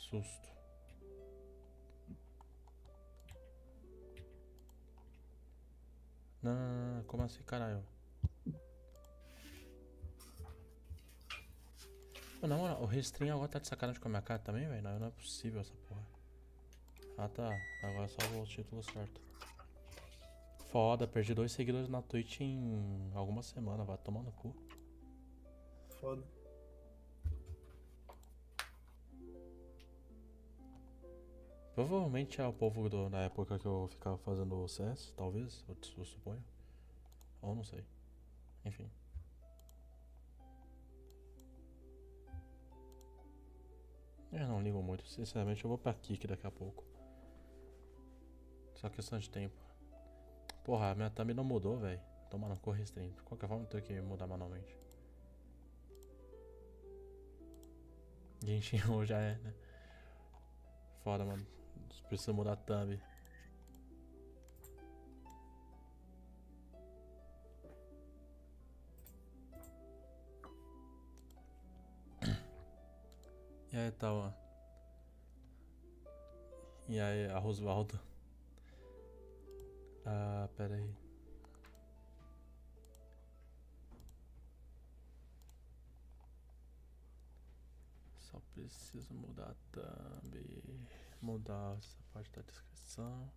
susto. Não, como assim, caralho? Na moral, o restring agora tá de sacanagem com a minha cara também, velho? Não é possível essa porra. Ah tá, agora só o título certo. Foda, perdi 2 seguidores na Twitch em algumas semanas, vai tomar no cu. Foda. Provavelmente é o povo da época que eu ficava fazendo o CS, talvez, eu suponho. Ou não sei. Enfim. Eu não ligo muito, sinceramente eu vou pra Kik daqui a pouco. Só questão de tempo. Porra, a minha thumb não mudou, velho. Toma no cu restring. De qualquer forma eu tenho que mudar manualmente. Genshin já é, né? Foda, mano. Preciso mudar a thumb. E aí, Tauan? E aí, a Rosvaldo? Ah, pera aí. Só preciso mudar a thumb. Mudar essa parte da descrição.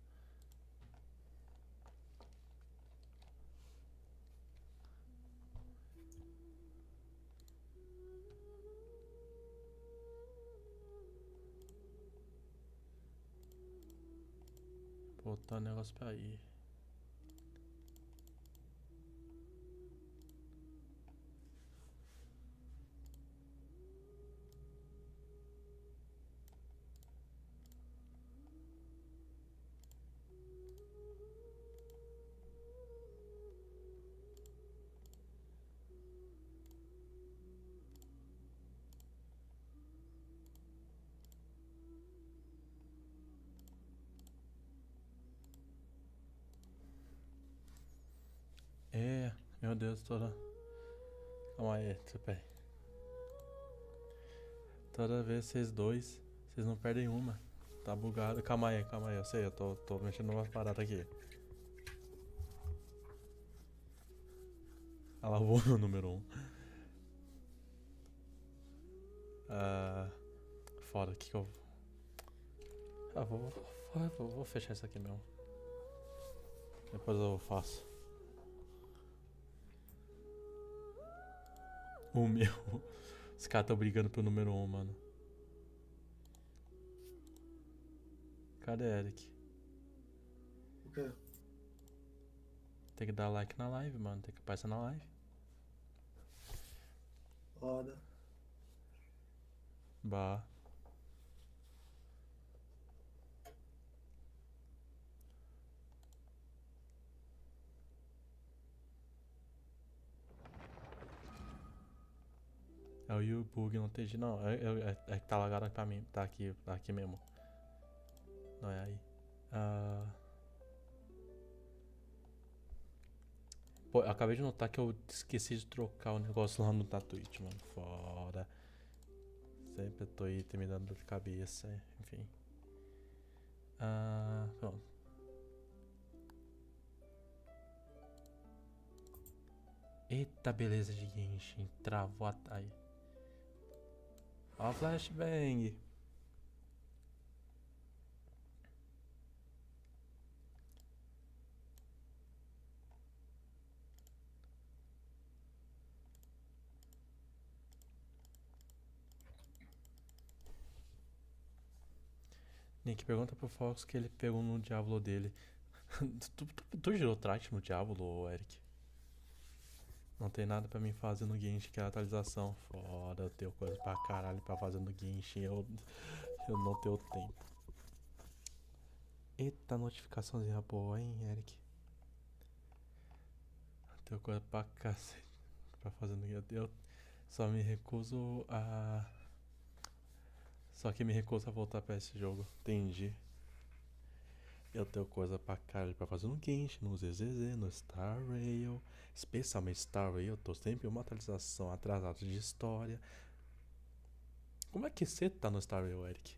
Botar o negócio pra ir. É, meu Deus, toda. Calma aí, peraí. Toda vez vocês dois, vocês não perdem uma. Tá bugado. Calma aí, eu sei, eu tô mexendo numa parada aqui. Ah lá, o número 1. Ah, foda, que eu. Ah, vou fechar isso aqui mesmo. Depois eu faço. O meu. Os caras tão brigando pro número 1, mano. Cadê Eric? O quê? Tem que dar like na live, mano. Tem que aparecer na live. Foda. Bah. É o YouBug, não entendi. Não, é que tá lagado pra mim. Tá aqui mesmo. Não é aí. Ah. Pô, eu acabei de notar que eu esqueci de trocar o negócio lá no da Twitch, mano. Foda. Sempre tô aí terminando dor de cabeça, enfim. Ah, pronto. Eita, beleza de Genshin. Travou a aí. Ó, flashbang. Nick, pergunta pro Fox que ele pegou no diabo dele. tu girou trash no diabo, Eric? Não tem nada pra mim fazer no Genshin, que é a atualização. Foda, eu tenho coisa pra caralho pra fazer no Genshin. Eu não tenho tempo. Eita, notificaçãozinha boa, hein, Eric? Tenho coisa pra cacete pra fazer no Genshin. Eu só me recuso a. Só que me recuso a voltar pra esse jogo. Entendi. Eu tenho coisa pra caralho pra fazer no Genshin, no ZZZ, no Star Rail. Especialmente Star Rail, eu tô sempre uma atualização atrasada de história. Como é que você tá no Star Rail, Eric?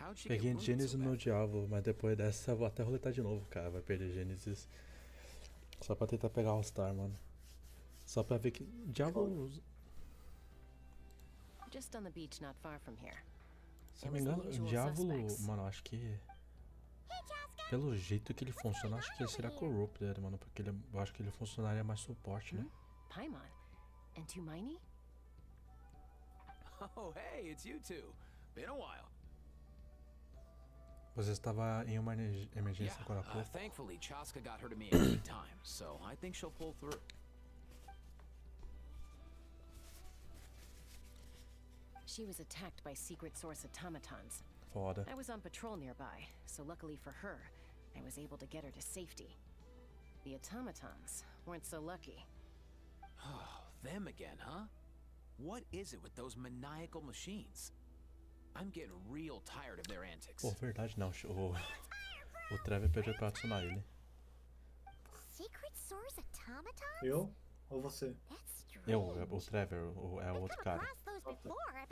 How'd she get Peguei wounded Gênesis so no bad? Diablo, mas depois dessa eu vou até roletar de novo, cara. Vai perder Gênesis. Só pra tentar pegar All-Star, mano. Só pra ver que. Diablo. Just on the beach not far from here. Se não me engano, Diablo. Mano, acho que. Pelo jeito que ele funciona, acho que ele será Corrupted, mano. Porque eu acho que ele funcionaria mais suporte, né? Paimon. And Tumaini? Oh, hey, it's you two. Been a while. Você estava em uma emergência agora há pouco. Thankfully, Chaska got her to me in good time, so I think she'll pull through. She was attacked by secret source automatons. Foda. I was on patrol nearby, so luckily for her, I was able to get her to safety. The automatons weren't so lucky. Oh, them again, huh? What is it with those maniacal machines? I'm getting real tired of their antics. Pô, verdade não. O Trevor pediu pra adicionar ele. Secret source automaton? Eu ou você? That's O Trevor, é o outro cara. across those before,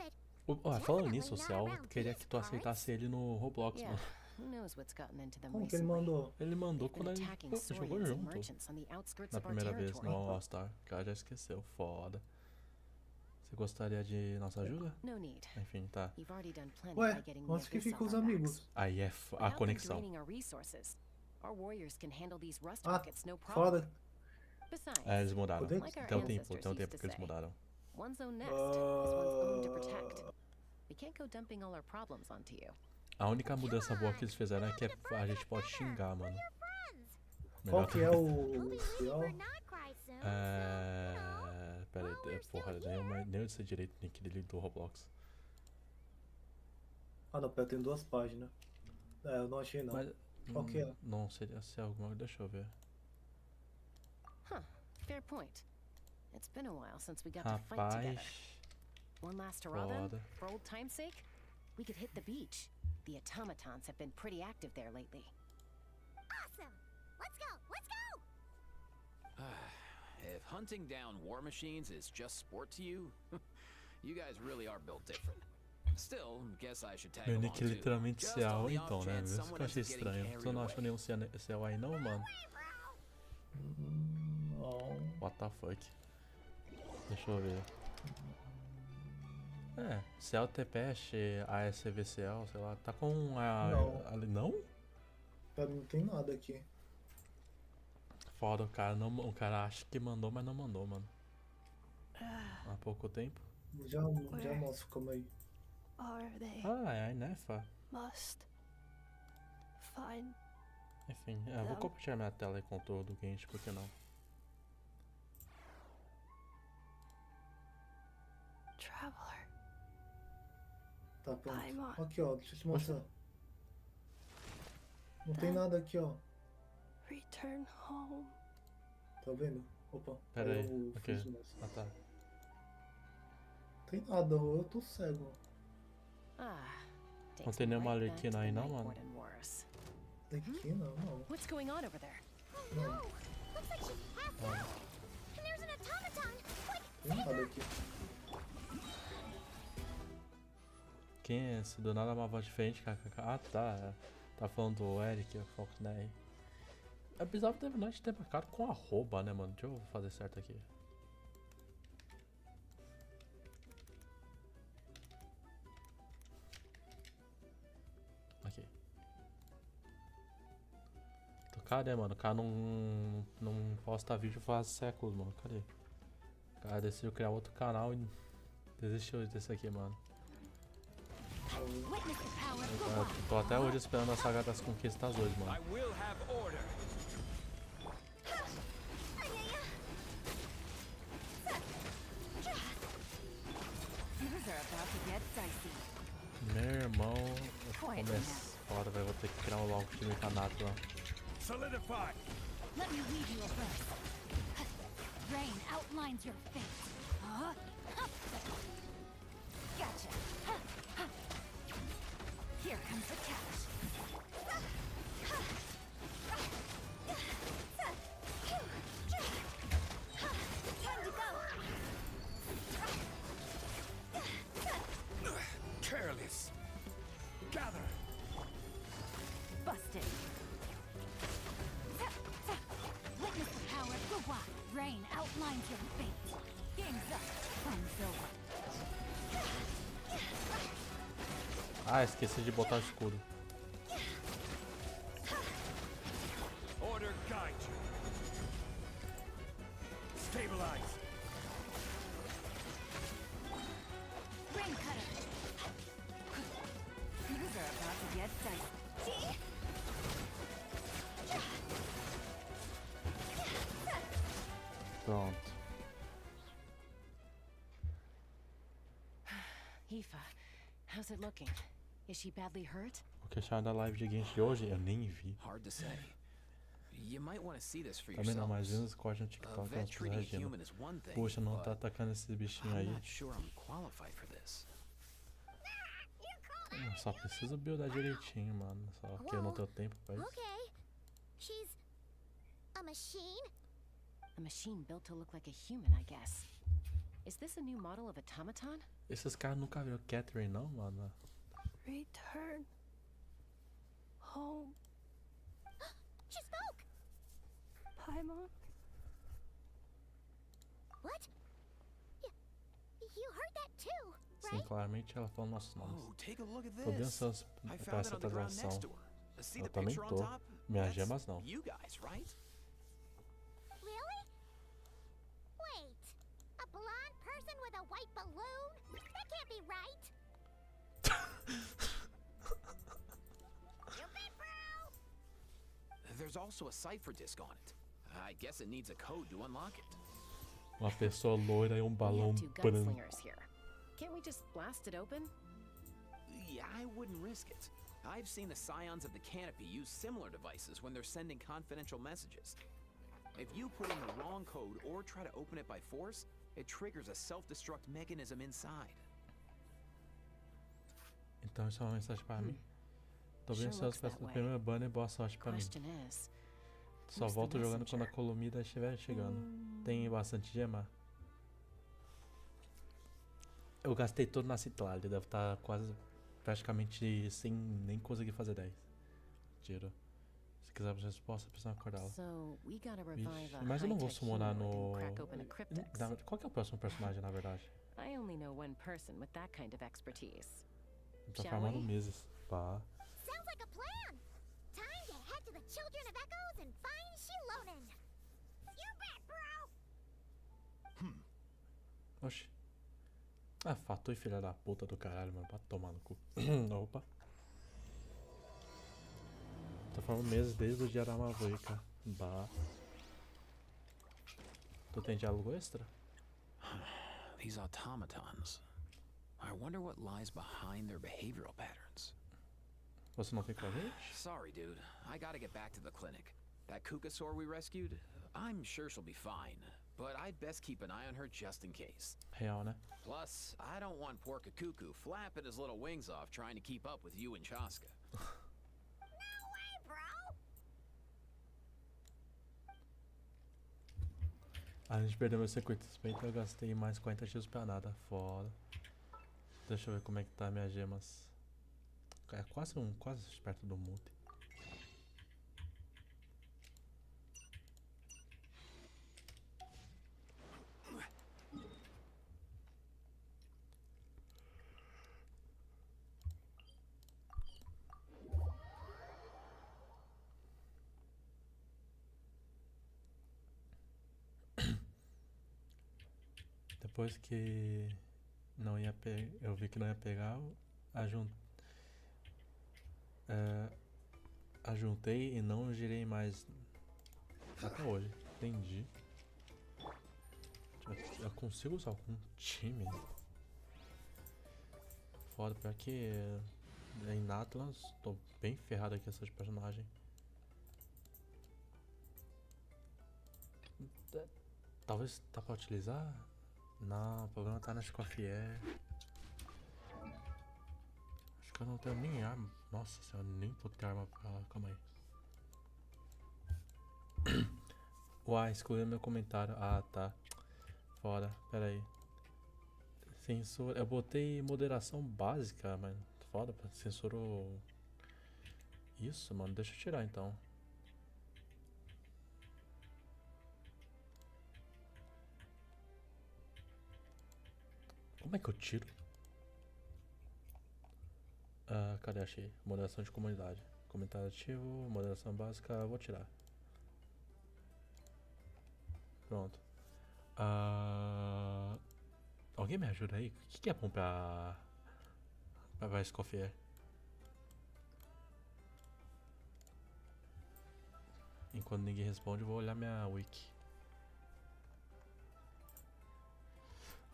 but Falando nisso, o Cell queria que tu aceitasse ele no Roblox, Yeah, mano. who knows what's gotten into them Como que ele recently. mandou? Ele mandou They've been quando a gente attacking jogou Saurians and junto. merchants on the outskirts Na of our primeira vez no territory. All-Star. O cara já esqueceu, foda. Você gostaria de nossa ajuda? No need. Enfim, tá. You've already done plenty Ué, by getting onde the que abyss ficam off os our backs. amigos? Aí é a Without them conexão. draining our resources, our warriors can handle these rust Ah, rockets no problem. foda. Besides, É, eles mudaram. Poder- like our Tem um tempo ancestors used to que eles say, mudaram. one's own nest is one's own to protect. We can't go dumping all our problems onto you. A única mudança boa que eles fizeram é que a gente pode xingar, mano. Qual que é que- o fiel? we're not quite soon. Pera aí, porra, nem eu sei direito o nick dele do Roblox. Ah, não, pera, tem duas páginas. É, eu não achei não. Mas. Qual que é? Não seria se é alguma. Deixa eu ver. Huh, fair point. It's been a while since we got to fight together. Rapaz. One last hurrah then? Foda. For old time's sake? We could hit the beach. The automatons have been pretty active there lately. Awesome. Let's go. Let's go. If hunting down war machines is just sport to you, you guys really are built different. Still, guess I should tag Meu along nick é too. literalmente Just Cell, on the off então, né? chance Isso que someone eu achei else is getting estranho. carried Você não achou away. nenhum Cell aí, não, mano? Não. What the fuck? Deixa eu ver. Cell TPS, ASVCL, sei lá. Tá com a. Não. Ali, não? Pra mim não tem nada aqui. Foda, o cara, não, o cara acha que mandou, mas não mandou, mano. Há pouco tempo. Já mostro como aí. Are they É a Inefa. must find Enfim, eu vou compartilhar minha tela aí com todo o Genshin, por que não? traveler. Tá pronto. Paimon. Aqui, ó, deixa eu te mostrar. Não tem nada aqui, ó. Return home. Tá vendo? Opa. Pera aí, eu ok. fiz mais. Ah, tá. Tem nada, eu tô cego. Ah, Não takes tem me nenhuma right back to arlequina the aí não, night mano? court and worse. Aqui não. What's going on over there? Oh no. Looks like she passed out. And there's an automaton. Quick, Tem nada aqui. Quem é esse? Do nada uma voz diferente, kkk. Ah, tá. Tá falando do Eric, o Fox, né? É bizarro ter nós ter marcado com arroba, né, mano? Deixa eu fazer certo aqui. Aqui. Cadê, mano? O cara não posta vídeo faz séculos, mano. Cadê? O cara decidiu criar outro canal e desistiu desse aqui, mano. witness the power. Eu tô até hoje esperando a saga das conquistas hoje, mano. I will have order. Things are about to get dicey. Meu irmão, eu começo. Foda, velho. Vou ter que criar logo o time canato lá. Solidify. Let me lead you abreast. Rain outlines your fate. Gotcha. Here comes the catch. Time to go. Careless. Gather. Rain outlines your fate. Game's up. Fun's over. Ah, esqueci de botar o escudo. Order guide you. Stabilize. Rain cutter. Things are about to get dicey. Pronto. Aoife, how's it looking? Is she badly hurt? O que acharam da live de Genshin de hoje? Eu nem vi. Hard to say. You might want to see this for Também não, mas yourselves. vendo os cortes no A TikTok, vet elas treating a reagindo. human is one thing, Puxa, não tá but atacando esses bichinhos I'm aí. not sure I'm qualified for this. Eu só preciso buildar direitinho, mano. Só que eu não tenho tempo pra isso. Okay. She's a machine? A machine built to look like a human, I guess. Is this a new model of automaton? Esses caras nunca viram Catherine, não, mano. Return home. She spoke! Paimon. What? You heard that too, Sim, right? claramente ela falou nossos nomes. Oh, take a look at Tô bem this. ansioso I pra found it essa on the ground next transação. to her. See Eu the também picture on tô. top? Minhas That's gemas não. you guys, right? Really? Wait. A blonde person with a white balloon? That can't be right. Stupid, bro! There's also a cipher disk on it. I guess it needs a code to unlock it. Uma pessoa loira e um We balão have two branco. gunslingers here. Can't we just blast it open? Yeah, I wouldn't risk it. I've seen the scions of the canopy use similar devices when they're sending confidential messages. If you put in the wrong code or try to open it by force, it triggers a self-destruct mechanism inside. Então isso é uma mensagem pra mim. Tô bem Sure ansioso looks pra that essa way. primeira banner e boa sorte pra mim. Question is, Só who's the volto jogando quando a messenger? colomida estiver chegando. Tem bastante gema. Eu gastei tudo na Citlali, deve estar quase praticamente sem nem conseguir fazer 10. Tiro. Se quiser a resposta, precisa acordá-la. So we gotta revive Vixe, a mas eu não vou high-tech summonar hero no... and crack open a cryptex. Qual que é o próximo personagem, na verdade? I only know one person with that kind of expertise. Eu tô Shall farmando we? meses. Pá. Sounds like a plan. Time to head to the Children of Echoes and find Shilonen. You bet, bro! Oxi. Ah, fato e filha da puta do caralho, mano. Pra tomar no cu. Opa. Tô farmando meses desde o dia da Mavoica. Bah. Tu tem diálogo extra? These automatons. I wonder what lies behind their behavioral patterns. Você não tem com a gente? Sorry, dude. I gotta get back to the clinic. That Kukasaur we rescued, I'm sure she'll be fine. But I'd best keep an eye on her just in case. Real, né? Plus, I don't want poor Kakuku flapping his little wings off trying to keep up with you and Chaska. No way, bro! A gente perdeu meu 50 XP, então eu gastei mais 40 X pra nada. Foda. Deixa eu ver como é que tá minhas gemas. É quase perto do mute. Depois que não ia eu vi que não ia pegar, ajuntei e não girei mais até hoje. Entendi. Eu consigo usar algum time? Foda, pior que em Atlas tô bem ferrado aqui essas personagens. Talvez dá pra utilizar? Não, o problema tá nas cofié. Acho que eu não tenho nem arma. Nossa senhora, nem vou ter arma pra... Calma aí. Uai, excluiu meu comentário. Ah, tá. Fora, pera aí. Censura. Eu botei moderação básica, mas foda, censurou. Isso, mano. Deixa eu tirar então. Como é que eu tiro? Ah, cadê? Achei. Moderação de comunidade. Comentário ativo, moderação básica, vou tirar. Pronto. Ah, alguém me ajuda aí? O que é bom pra escofier? Enquanto ninguém responde, eu vou olhar minha wiki.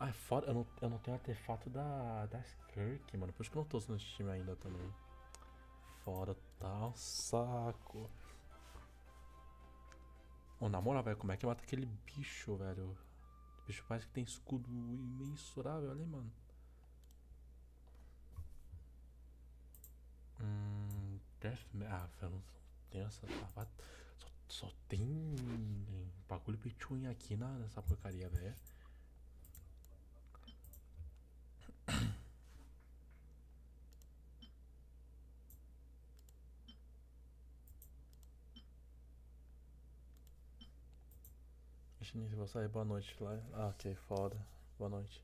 Ah, é foda, eu não tenho artefato da Skirk, mano. Por isso que eu não tô usando esse time ainda também. Foda, tá um saco. Ô, na moral, velho, como é que mata aquele bicho, velho? O bicho parece que tem escudo imensurável ali, mano. Ah, velho, não tem essa. Só tem bagulho pichuin aqui nessa porcaria, velho. Se vou sair, boa noite lá. Ah, ok, foda. Boa noite.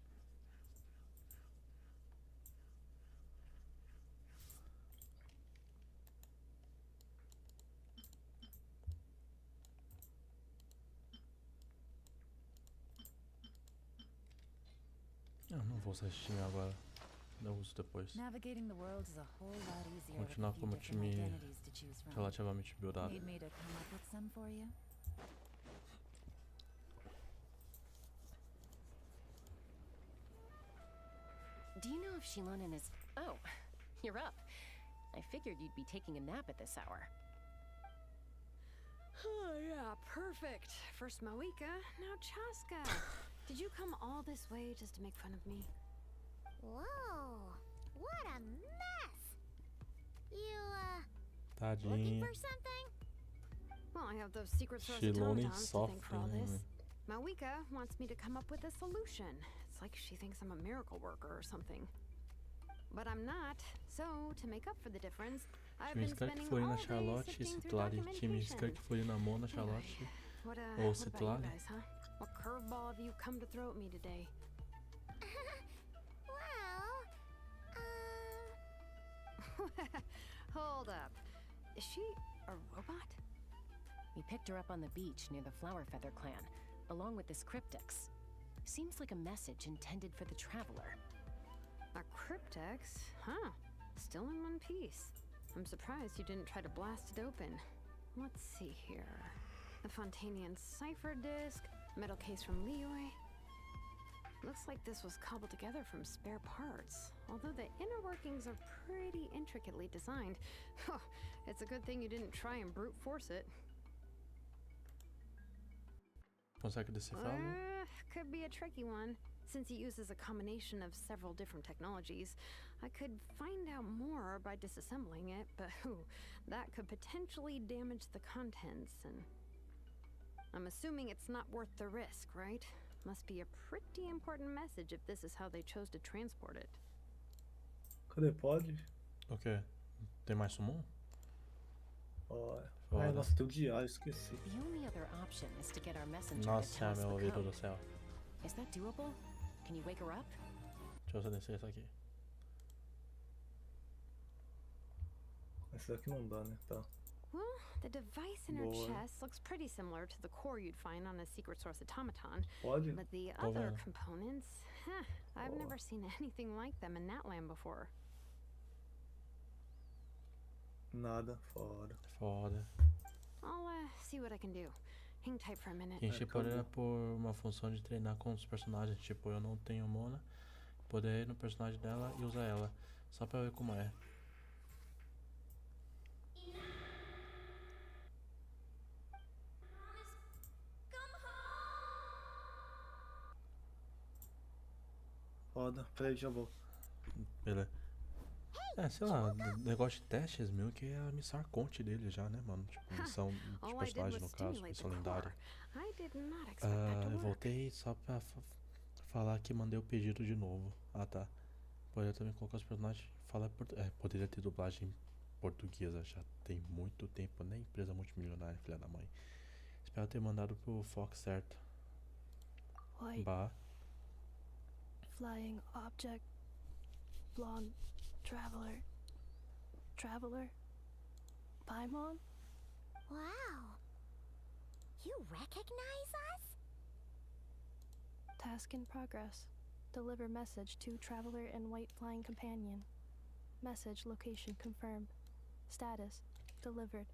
Eu não vou usar esse time agora. Eu uso depois. Navigating the world is a whole lot easier with a Continuar few como different time identities to choose from. relativamente buildado. Need me to come up with some for you? Do you know if Shilonen is... Oh, you're up. I figured you'd be taking a nap at this hour. Oh, yeah, perfect. First Moika, now Chaska. Did you come all this way just to make fun of me? Whoa, what a mess! You, looking Tadinha. for something? Well, I have those secret source Shilonen automatons to thank for all sofre, this. né? Moika wants me to come up with a solution. It's like she thinks I'm a miracle worker or something. But I'm not. So, to make up for the difference, I've Time been Skirk spending foi all na day Charlotte e sifting through Citlali. Time documentation. Skirk foi na Mona, Charlotte What, ou what about you Citlali. guys, huh? What curveball have you come to throw at me today? Well, Hold up. Is she a robot? We picked her up on the beach near the Flower Feather clan, along with this cryptex. Seems like a message intended for the traveler. A cryptex? Huh. Still in one piece. I'm surprised you didn't try to blast it open. Let's see here. The Fontanian cipher disc, metal case from Liyue. Looks like this was cobbled together from spare parts. Although the inner workings are pretty intricately designed. It's a good thing you didn't try and brute force it. Consegue decifrá-lo? Could be a tricky one. Since it uses a combination of several different technologies, I could find out more by disassembling it, but that could potentially damage the contents, and I'm assuming it's not worth the risk, right? Must be a pretty important message if this is how they chose to transport it. Cadê? Pode? Ok. Tem mais summon? Ó, Foda. ai, nossa, tem o diário, esqueci. The only other option is to get our messenger to Nossa, tell us meu the ouvido code. do céu. Is that doable? Can you wake her up? Deixa eu só descer isso aqui. Esse daqui não dá, né? Tá. Well, the device in her Boa. chest looks pretty similar to the core you'd find on a secret source automaton, Pode? but the Tô other vendo. components, I've Boa. never seen anything like them in that land before. Nada, foda. Foda. I'll see what I can do. Hang tight for a minute. Genshin acabou. poderia por uma função de treinar com os personagens. Tipo, eu não tenho Mona. Poder ir no personagem dela e usar ela. Só pra ver como é. Foda. Peraí, já volto. Beleza. É, sei lá, negócio de testes meio que é a missão Arconte dele já, né, mano? Tipo, missão de All I did personagem was no caso, stimulate missão the lendária. core. I did not expect that to Eu work. voltei só pra falar que mandei o pedido de novo. Ah, tá. Poderia também colocar os personagens. Poderia ter dublagem portuguesa já tem muito tempo, né? Empresa multimilionária, filha da mãe. Espero ter mandado pro Fox certo. What? Bah. flying object, blonde traveler, Paimon? Wow. You recognize us? Task in progress. Deliver message to traveler and white flying companion. Message location confirmed. Status delivered.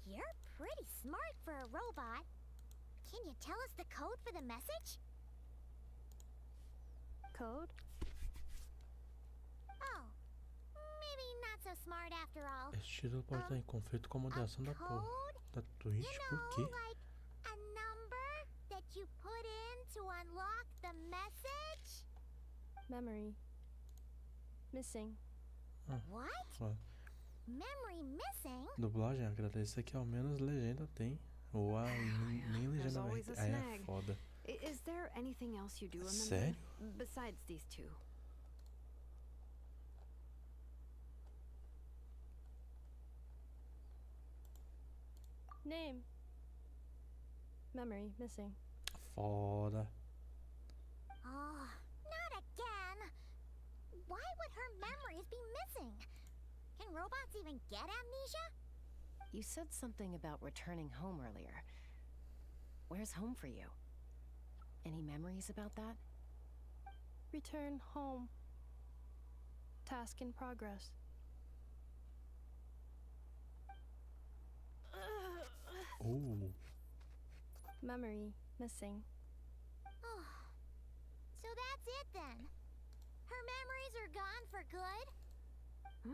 You're pretty smart for a robot. Can you tell us the code for the message? Code? Oh, maybe not so smart after all. Esse título pode estar em conflito com a moderação da Twitch, You por know, quê? like a number that you put in to unlock the message? Memory. Missing. What? Ó, Memory missing? dublagem, agradecer que ao menos legenda tem. Ou nem legenda vai ter. Aí é foda. Is there anything else you do remember? Sério? Besides these two? Name. Memory missing. Foda. Oh, not again. Why would her memories be missing? Can robots even get amnesia? You said something about returning home earlier. Where's home for you? Any memories about that? Return home. Task in progress. Oh. Memory missing. Oh, so that's it then. Her memories are gone for good?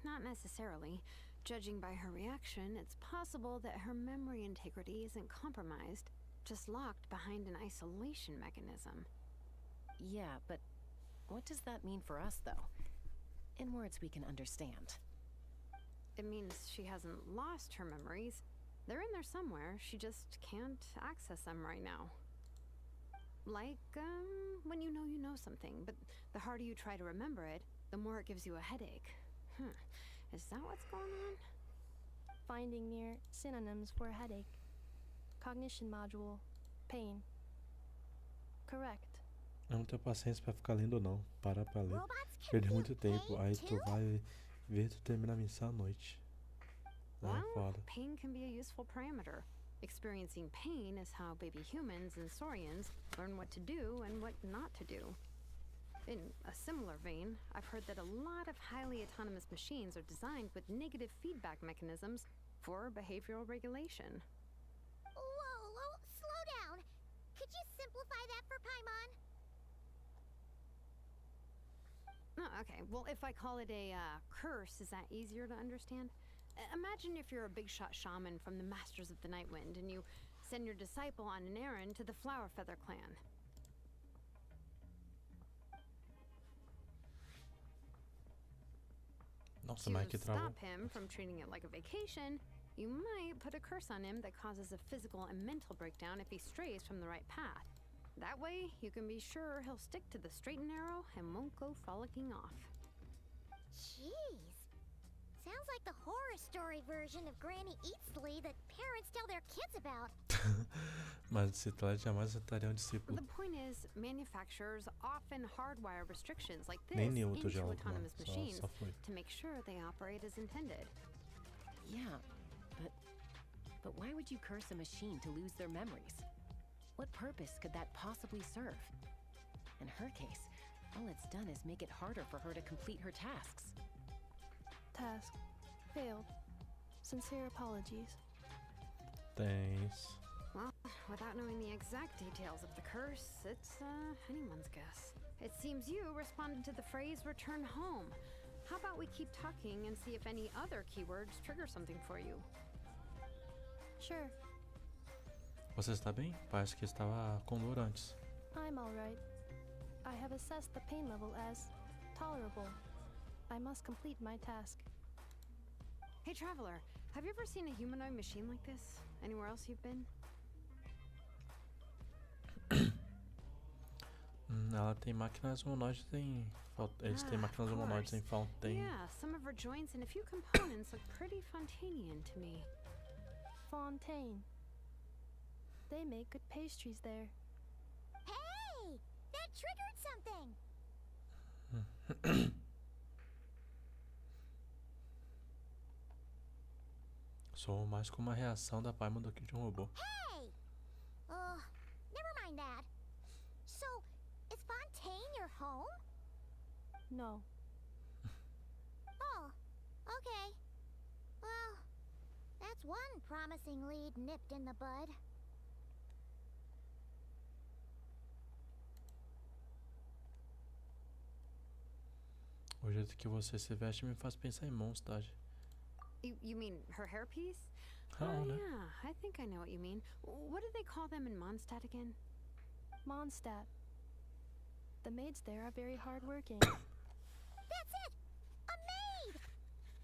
Not necessarily. Judging by her reaction, it's possible that her memory integrity isn't compromised, just locked behind an isolation mechanism. Yeah, but what does that mean for us, though? In words we can understand. It means she hasn't lost her memories. They're in there somewhere, she just can't access them right now. Like, when you know something, but the harder you try to remember it, the more it gives you a headache. Is that what's going on? Finding near synonyms for headache. Cognition module. Pain. Correct. Eu não tenho paciência pra ficar lendo não. Parar pra ler. Robots can Perder feel muito tempo. pain Aí tu too? vai ver tu terminar a missão à noite. É Well, foda. pain can be a useful parameter. Experiencing pain is how baby humans and saurians learn what to do and what not to do. In a similar vein, I've heard that a lot of highly autonomous machines are designed with negative feedback mechanisms for behavioral regulation. Whoa, slow down. Could you simplify that for Paimon? Oh, okay, well, if I call it a curse, is that easier to understand? Imagine if you're a big shot shaman from the Masters of the Night Wind and you send your disciple on an errand to the Flower Feather clan. Nossa, To mas que travou. stop him from treating it like a vacation, you might put a curse on him that causes a physical and mental breakdown if he strays from the right path. That way, you can be sure he'll stick to the straight and narrow and won't go frolicking off. Jeez. Sounds like the horror story version of Granny Eatsley that parents tell their kids about. Mas o discípulo jamais aceitaria um discípulo. The point is, manufacturers often hardwire restrictions like this Nem nenhum outro into jogo, autonomous mano. machines Só foi. to make sure they operate as intended. Yeah, but why would you curse a machine to lose their memories? What purpose could that possibly serve? In her case, all it's done is make it harder for her to complete her tasks. Task. Failed. Sincere apologies. Thanks. Well, without knowing the exact details of the curse, it's anyone's guess. It seems you responded to the phrase return home. How about we keep talking and see if any other keywords trigger something for you? Sure. Você está bem? Parece que estava com dor antes. I'm alright. I have assessed the pain level as tolerable. I must complete my task. Hey, Traveler, have you ever seen a humanoid machine like this? Anywhere else you've been? Ela tem máquinas humanoides em... Eles têm máquinas of humanoides em course. Fountain. Yeah, some of her joints and a few components look pretty Fontanian to me. Fontaine. They make good pastries there. Hey! That triggered something. Sou mais como uma reação da Paimon do que de um robô. Hey! Never mind that. So, is Fontaine your home? No. Oh, okay. Well, that's one promising lead nipped in the bud. O jeito que você se veste me faz pensar em Mondstadt. You mean her hairpiece? Oh, né? Yeah, I think I know what you mean. What do they call them in Mondstadt again? Mondstadt. The maids there are very hardworking. That's it! A maid!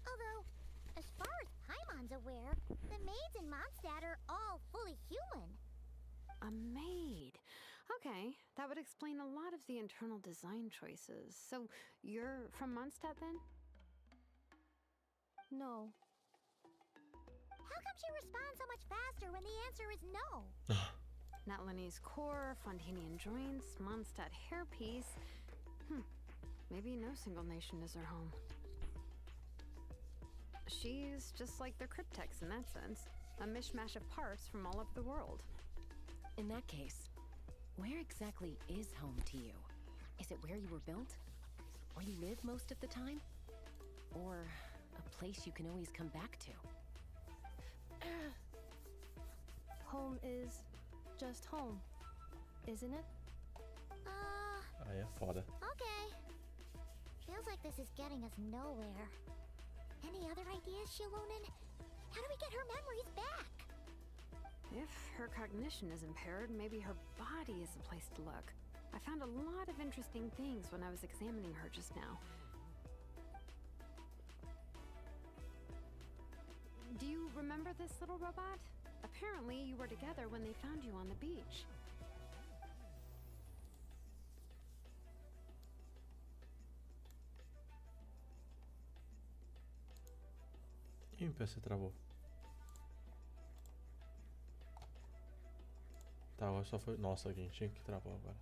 Although, as far as Paimon's aware, the maids in Mondstadt are all fully human. A maid. Okay, that would explain a lot of the internal design choices. So, you're from Mondstadt then? No. How come she responds so much faster when the answer is no? Natlanese core, Fontanian joints, Mondstadt hairpiece. Maybe no single nation is her home. She's just like the cryptex in that sense. A mishmash of parts from all over the world. In that case, where exactly is home to you? Is it where you were built? Where you live most of the time? Or a place you can always come back to? Home is just home, isn't it? Aí é foda. Okay. Feels like this is getting us nowhere. Any other ideas, Shilonen? How do we get her memories back? If her cognition is impaired, maybe her body is the place to look. I found a lot of interesting things when I was examining her just now. Do you remember this little robot? Apparently, you were together when they found you on the beach. E o PC travou. Tá, agora só foi... Nossa, alguém tinha que travar agora.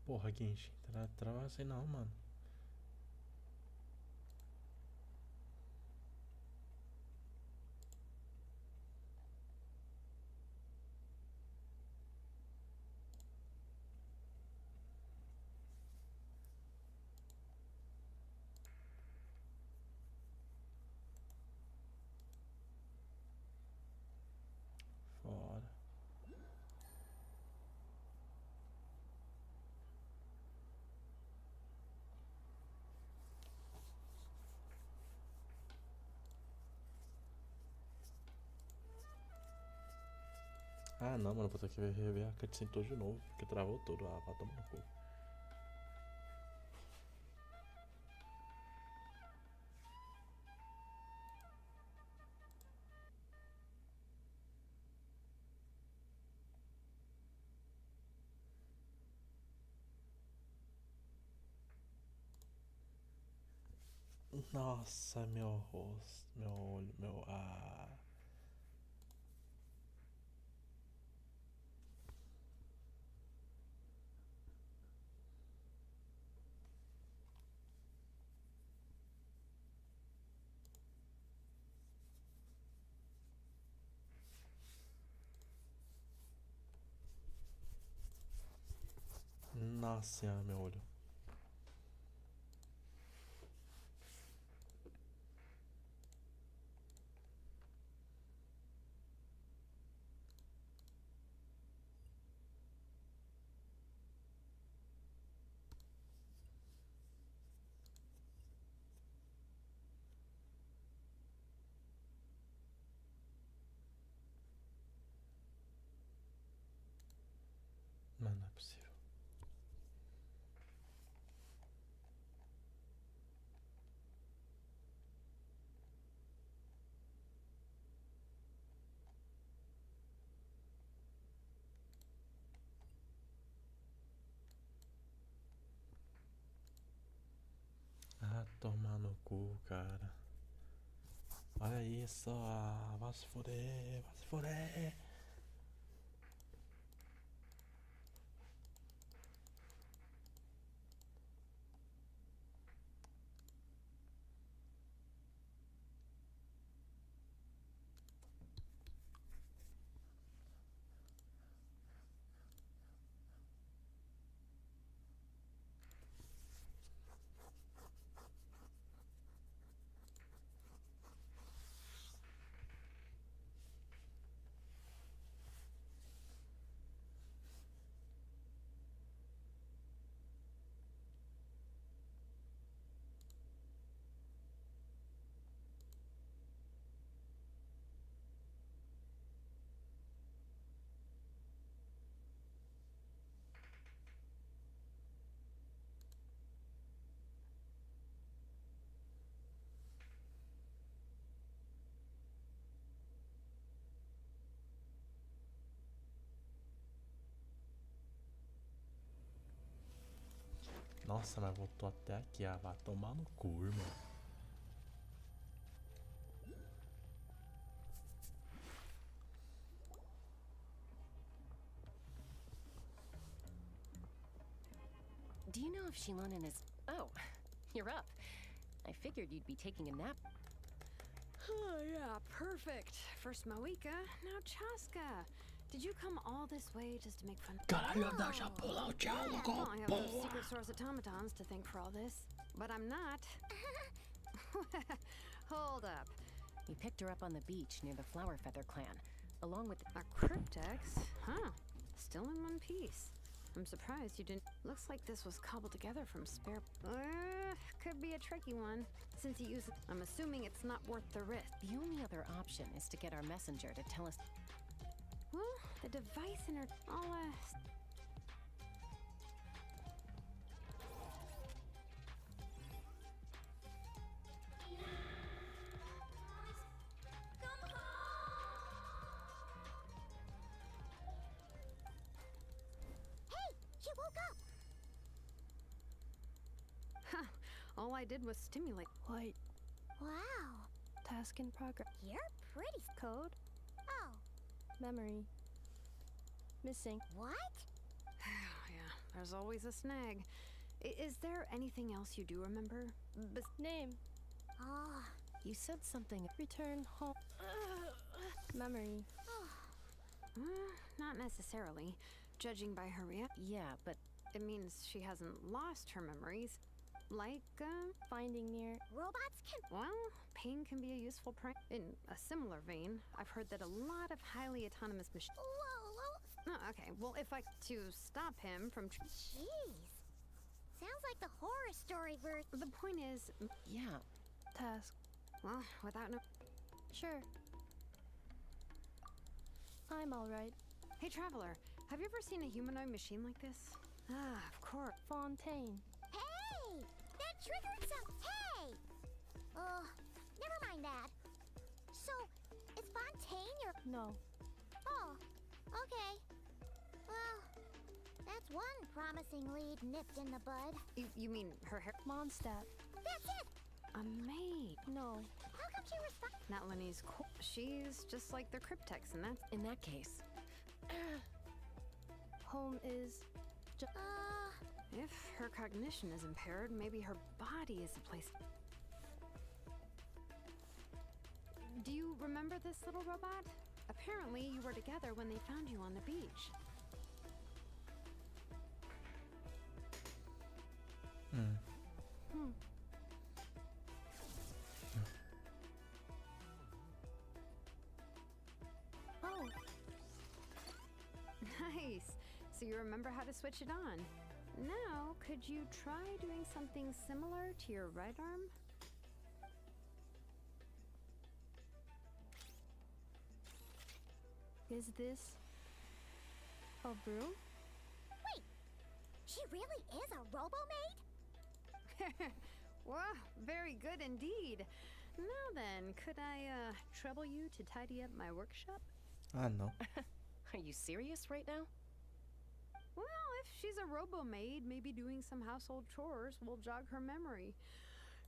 Porra, Genshin, trava assim não, mano. Fora. Ah, não, mano, vou ter que rever a cutscene toda de novo, porque travou tudo. Ah, vai tomar no cu. Nossa, meu rosto, meu olho, meu... Ah... Nossa senhora, meu olho. não é possível. Ah, tomar no cu, cara. Olha isso, vai se fuder, vai se fuder. Nossa, mas voltou até aqui, vai tomar no cu, irmão. Do you know if Shilonen is... Oh, you're up. I figured you'd be taking a nap. Oh, yeah, perfect. First Moika, now Chaska. Did you come all this way just to make fun? Caralho, deixa pular o diálogo, Well, I have those porra. secret source automatons to thank for all this, but I'm not. Hold up. We picked her up on the beach near the Flower Feather clan, along with... A cryptex? Huh. Still in one piece. I'm surprised you didn't... Looks like this was cobbled together from spare... could be a tricky one. Since you use it, I'm assuming it's not worth the risk. The only other option is to get our messenger to tell us... Well, the device in her... She woke up! Huh. All I did was stimulate... White. Wow. Task in progress. You're pretty... Code. Oh, Memory. Missing. what? Yeah, there's always a snag. Is there anything else you do remember? Name. Oh, You said something... Return home. Memory. Not necessarily. Judging by her reaction, Yeah, but... it means she hasn't lost her memories. Like, Finding near. robots can... well, pain can be a useful prank. In a similar vein, I've heard that a lot of highly autonomous machines... Whoa, Oh, okay, well, if I... to stop him from... jeez. Sounds like the horror story verse. The point is... Yeah. Task. well, without no... Sure. I'm alright. Hey, Traveler, have you ever seen a humanoid machine like this? Ah, of course. Fontaine. Hey! That triggered some... Hey! Never mind that. So, is Fontaine your... No. Oh, okay. Well, that's one promising lead nipped in the bud. You mean her hair... Mondstadt. That's it! A maid. No. How come she was... Not Lenny's she's just like the cryptex, and that's... In that case... Home is. If her cognition is impaired, maybe her body is the place... Do you remember this little robot? Apparently, you were together when they found you on the beach. Oh. Nice. So you remember how to switch it on. Now, could you try doing something similar to your right arm? Is this. A broom? She really is a robo-maid? Wow, very good indeed. Now then, could I trouble you to tidy up my workshop? Ah, não. Are you serious right now? Well, if she's a robo-maid, maybe doing some household chores will jog her memory.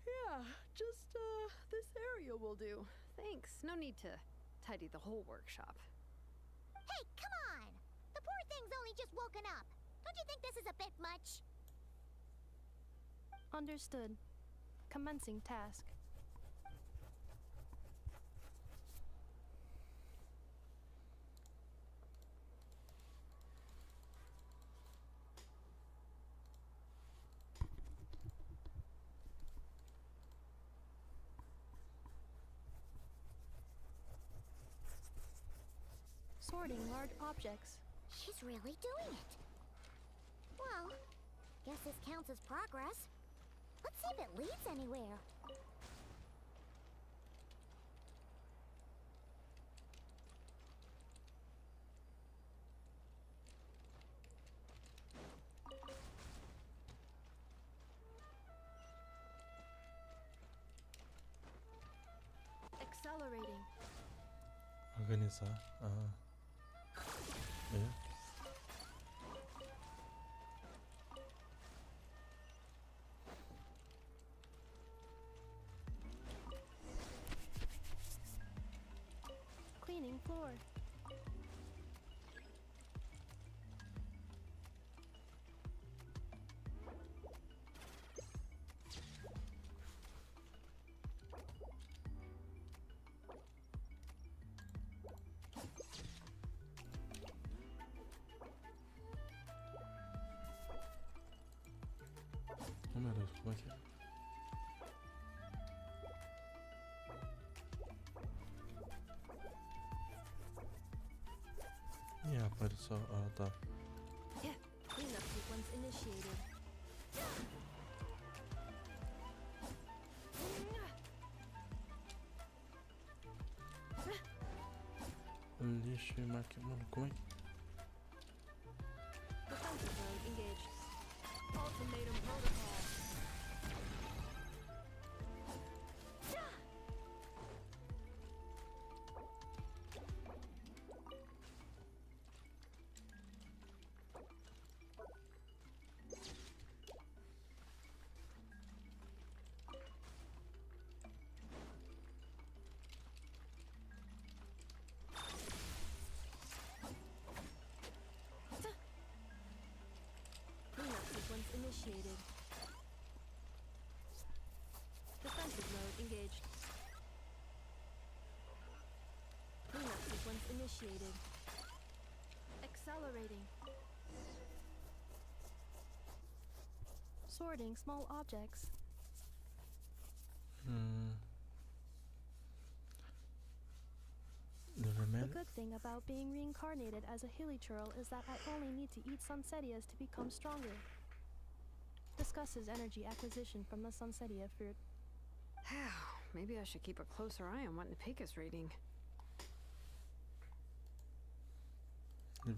Yeah, just this area will do. Thanks. No need to tidy the whole workshop. Hey, come on! The poor thing's only just woken up. Don't you think this is a bit much? Understood. Commencing task. Sorting large objects. She's really doing it. Well, guess this counts as progress. Let's see if it leads anywhere. Accelerating. Organizar. Ah. É. Cleaning floor. Oh meu Deus, como é que é? Ih, apareceu. Ah, tá. Cleanup sequence initiated. Lixo e máquina. Mano, como é que. Defensive mode engaged. Ultimatum protocol. Cleanup sequence initiated. Defensive mode engaged. Cleanup sequence initiated. Accelerating. Sorting small objects. The The remainder. good thing about being reincarnated as a hilly churl is that I only need to eat sunsettias to become stronger. Discusses energy acquisition from the sunsettia fruit. Maybe I should keep a closer eye on what Nepeka's reading.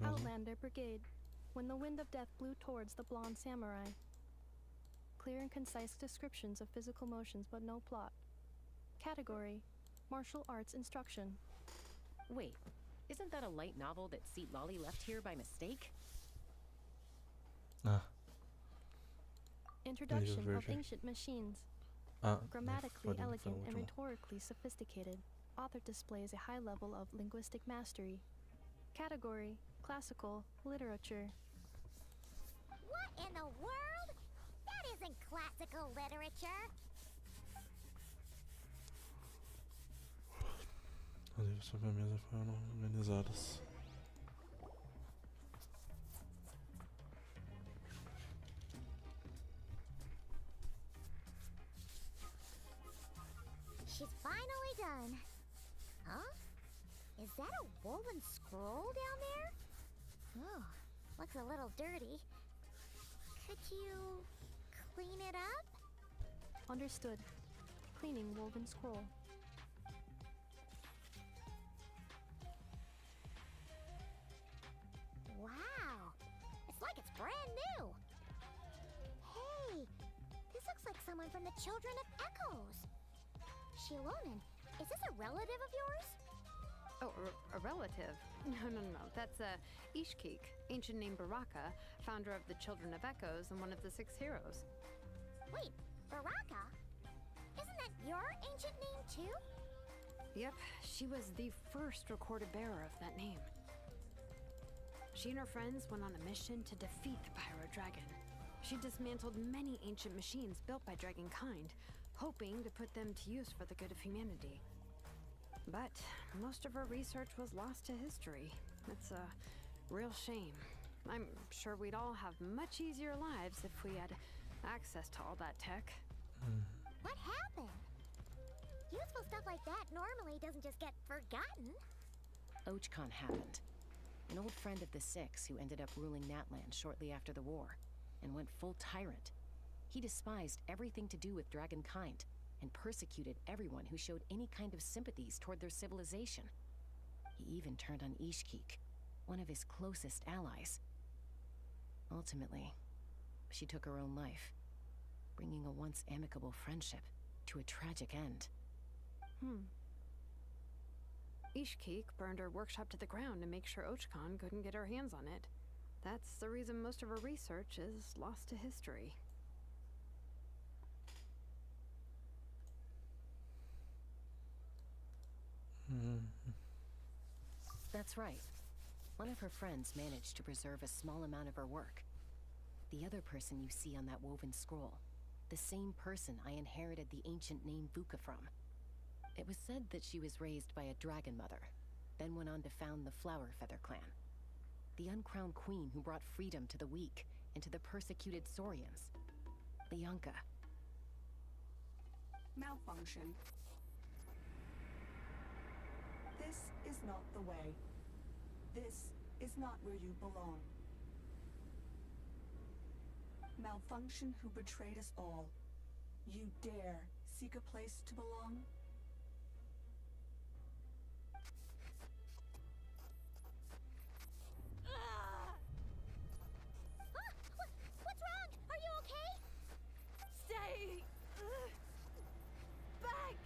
Outlander Brigade. When the wind of death blew towards the blonde samurai. Clear and concise descriptions of physical motions but no plot. Category: martial arts instruction. Wait, isn't that a light novel that Seat Lolly left here by mistake? Ah. Introduction of version. ancient machines. Ah. Grammatically foi elegant o and último. rhetorically sophisticated, author displays a high level of linguistic mastery. Category: classical literature. What in the world? That isn't classical literature. As livros sobre a mesa foram organizados. She's finally done. Huh? Is that a woven scroll down there? Oh, looks a little dirty. Could you clean it up? Understood. Cleaning woven scroll. Wow, it's like it's brand new. like someone from the Children of Echoes. Shilonen, is this a relative of yours? Oh, a relative? No. That's Ishkik, ancient name Baraka, founder of the Children of Echoes and one of the 6 heroes. Wait, Baraka? Isn't that your ancient name too? Yep, she was the first recorded bearer of that name. She and her friends went on a mission to defeat the Pyro Dragon. She dismantled many ancient machines built by Dragonkind, hoping to put them to use for the good of humanity. But most of her research was lost to history. It's a real shame. I'm sure we'd all have much easier lives if we had access to all that tech. What happened? Useful stuff like that normally doesn't just get forgotten. Ochcon happened. An old friend of the 6 who ended up ruling Natland shortly after the war, and went full tyrant. He despised everything to do with Dragonkind, and persecuted everyone who showed any kind of sympathies toward their civilization. He even turned on Ishkik, one of his closest allies. Ultimately, she took her own life, bringing a once amicable friendship to a tragic end. Ishkik burned her workshop to the ground to make sure Ochcon couldn't get her hands on it. That's the reason most of her research is lost to history. That's right. One of her friends managed to preserve a small amount of her work. The other person you see on that woven scroll, the same person I inherited the ancient name Vuka from. It was said that she was raised by a dragon mother, then went on to found the Flower Feather clan. The uncrowned queen who brought freedom to the weak and to the persecuted Saurians. Lianka. Malfunction. This is not the way. This is not where you belong. Malfunction who betrayed us all. You dare seek a place to belong? What's wrong? Are you okay? Stay back.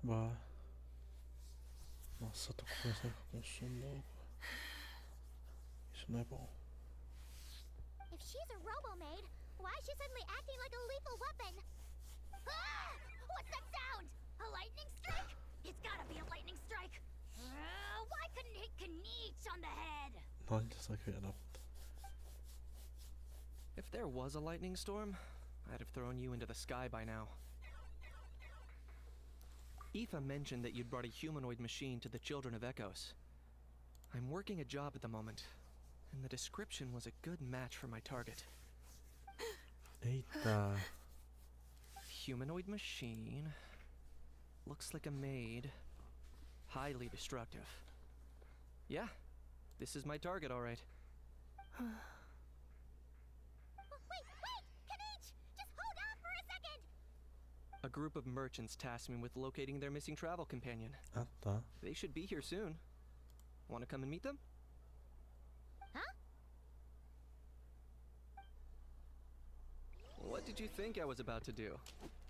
Bah. Nossa, tô começando com sono louco. Isso não é bom. If she's a robo-maid, why is she suddenly acting like a lethal weapon? Ah! What's that sound? A lightning strike? It's gotta be a lightning strike. Why couldn't it hit Kniech on the head? Olha só que filha da puta. If there was a lightning storm, I'd have thrown you into the sky by now. Aoife mentioned that you'd brought a humanoid machine to the Children of Echoes. I'm working a job at the moment, and the description was a good match for my target. Eita. Humanoid machine. Looks like a maid. Highly destructive. Yeah, this is my target, all right. Wait! Kniech! Just hold on for a second! A group of merchants tasked me with locating their missing travel companion. Ah, tá. They should be here soon. Want to come and meet them? Huh? What did you think I was about to do?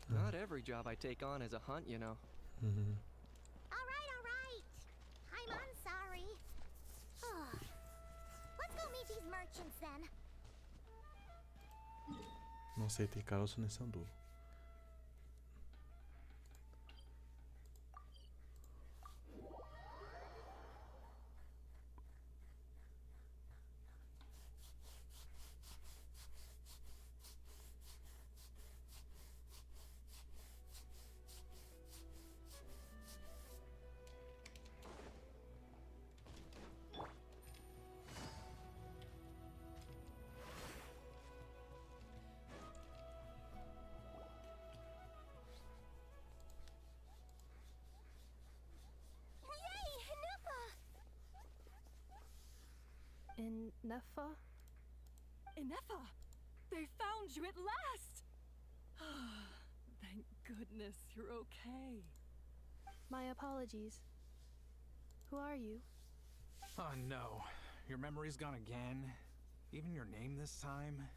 Not every job I take on is a hunt, you know. Alright. I'm sorry. Let's go meet these merchants then. Não sei, tem caroço nesse andu. Nefa? Inefa! They found you at last! Thank goodness you're okay. My apologies. Who are you? Oh no. Your memory's gone again? Even your name this time?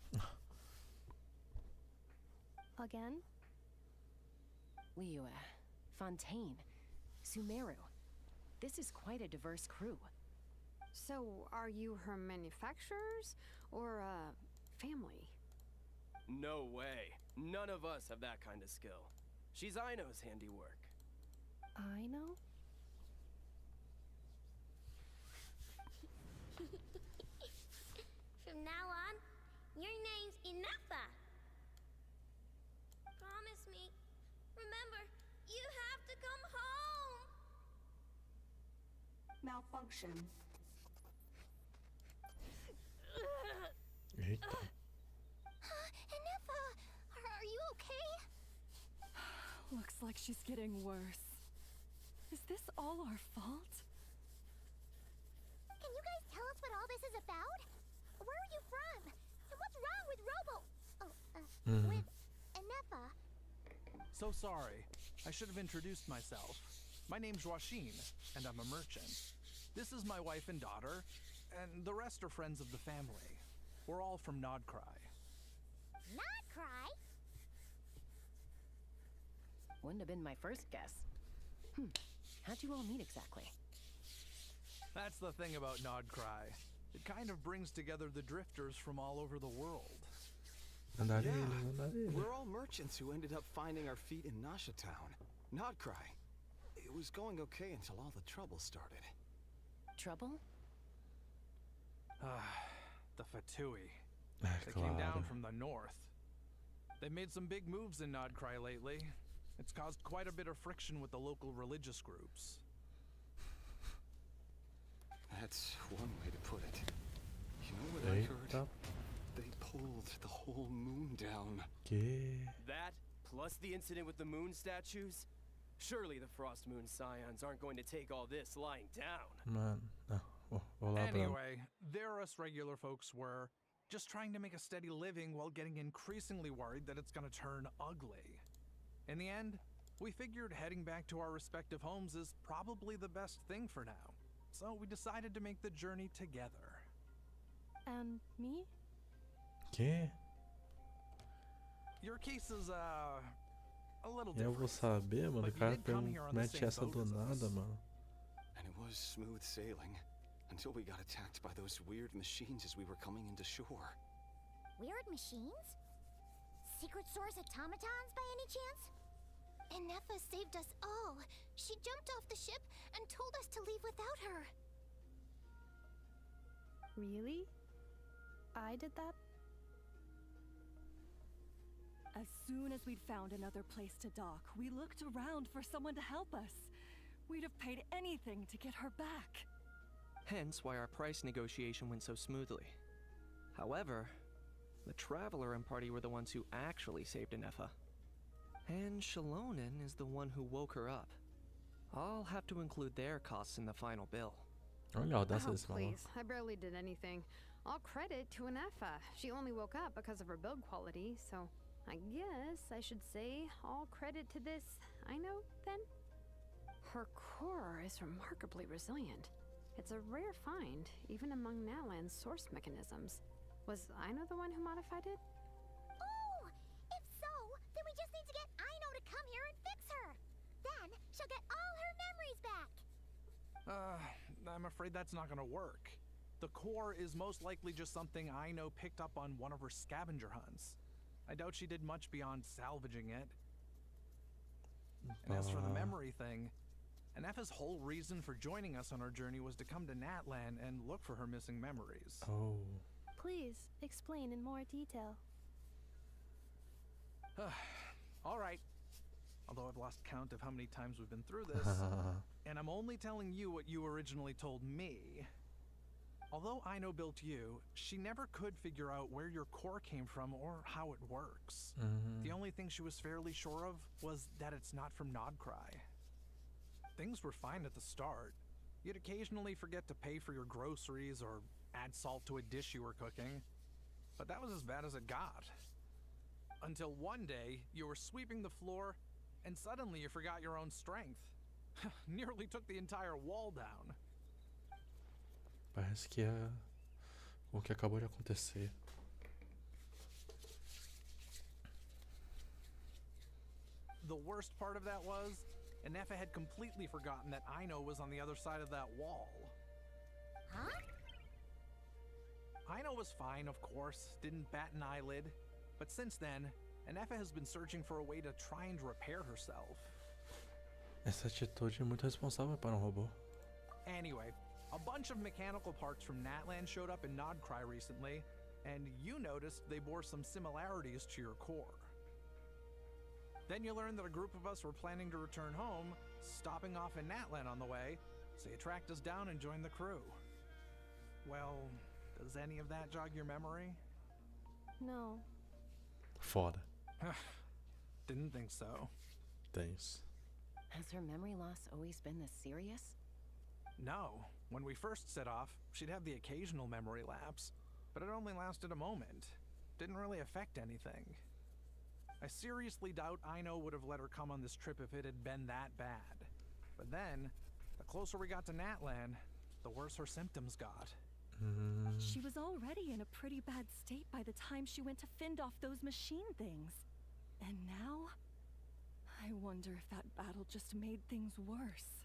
Again? Liu, Fontaine, Sumeru. This is quite a diverse crew. So, are you her manufacturers or family? No way. None of us have that kind of skill. She's Aino's handiwork. Aino? From now on, your name's Inefa. Promise me. Remember, you have to come home. Malfunction. Eita. Inefa, are you okay? Looks like she's getting worse. Is this all our fault? Can you guys tell us what all this is about? Where are you from? And what's wrong with with Inefa? So sorry. I should have introduced myself. My name's Joachim, and I'm a merchant. This is my wife and daughter, and the rest are friends of the family. We're all from Krai. Not Krai? Wouldn't have been my first guess. How'd you all meet exactly? That's the thing about Krai. It kind of brings together the drifters from all over the world. We're all merchants who ended up finding our feet in Nasha Town. Not Krai. It was going okay until all the trouble started. Trouble? The Fatui. They came down from the north. They've made some big moves in Krai lately. It's caused quite a bit of friction with the local religious groups. That's one way to put it. You know what I heard? They pulled the whole moon down. That, plus the incident with the moon statues? Surely the Frost Moon Scions aren't going to take all this lying down. Man, Anyway, there us regular folks were just trying to make a steady living while getting increasingly worried that it's gonna turn ugly. In the end, we figured heading back to our respective homes is probably the best thing for now. So we decided to make the journey together. And me? Que? Your case is, a little Eu different. vou saber, mano. O cara mete essa do nada, mano. And it was smooth sailing until we got attacked by those weird machines as we were coming into shore. Weird machines? Secret Source automatons by any chance? Inefa saved us all. She jumped off the ship and told us to leave without her. Really? I did that? As soon as we'd found another place to dock, we looked around for someone to help us. We'd have paid anything to get her back. Hence why our price negotiation went so smoothly. However, the Traveler and party were the ones who actually saved Inefa. And Shalonen is the one who woke her up. I'll have to include their costs in the final bill. Olha a audácia desse maluco. Please, I barely did anything. All credit to Inefa. She only woke up because of her build quality, so I guess I should say all credit to this Aino, then? Her core is remarkably resilient. It's a rare find, even among Nalan's source mechanisms. Was Aino the one who modified it? Oh! If so, then we just need to get Aino to come here and fix her. Then she'll get all her memories back. I'm afraid that's not gonna work. The core is most likely just something Aino picked up on one of her scavenger hunts. I doubt she did much beyond salvaging it. And as for the memory thing, Inefa's whole reason for joining us on our journey was to come to Natlan and look for her missing memories. Oh. Please, explain in more detail. All right. Although I've lost count of how many times we've been through this. And I'm only telling you what you originally told me. Although Aino built you, she never could figure out where your core came from or how it works. The only thing she was fairly sure of was that it's not from Krai. Things were fine at the start. You'd occasionally forget to pay for your groceries or add salt to a dish you were cooking. But that was as bad as it got. Until one day, you were sweeping the floor, and suddenly you forgot your own strength. Nearly took the entire wall down. Parece que é o que acabou de acontecer. The worst part of that was, Anefa had completely forgotten that Aino was on the other side of that wall. Huh? Aino was fine, of course, didn't bat an eyelid. But since then, Anefa has been searching for a way to try and repair herself. Essa atitude é muito responsável para um robô. Anyway, a bunch of mechanical parts from Natlan showed up in Krai recently, and you noticed they bore some similarities to your core. Then you learned that a group of us were planning to return home, stopping off in Natlan on the way, so you tracked us down and joined the crew. Well, does any of that jog your memory? No. Foda. Didn't think so. Thanks. Has her memory loss always been this serious? No. When we first set off, she'd have the occasional memory lapse, but it only lasted a moment. Didn't really affect anything. I seriously doubt Aino would have let her come on this trip if it had been that bad. But then, the closer we got to Natlan, the worse her symptoms got. She was already in a pretty bad state by the time she went to fend off those machine things. And now, I wonder if that battle just made things worse.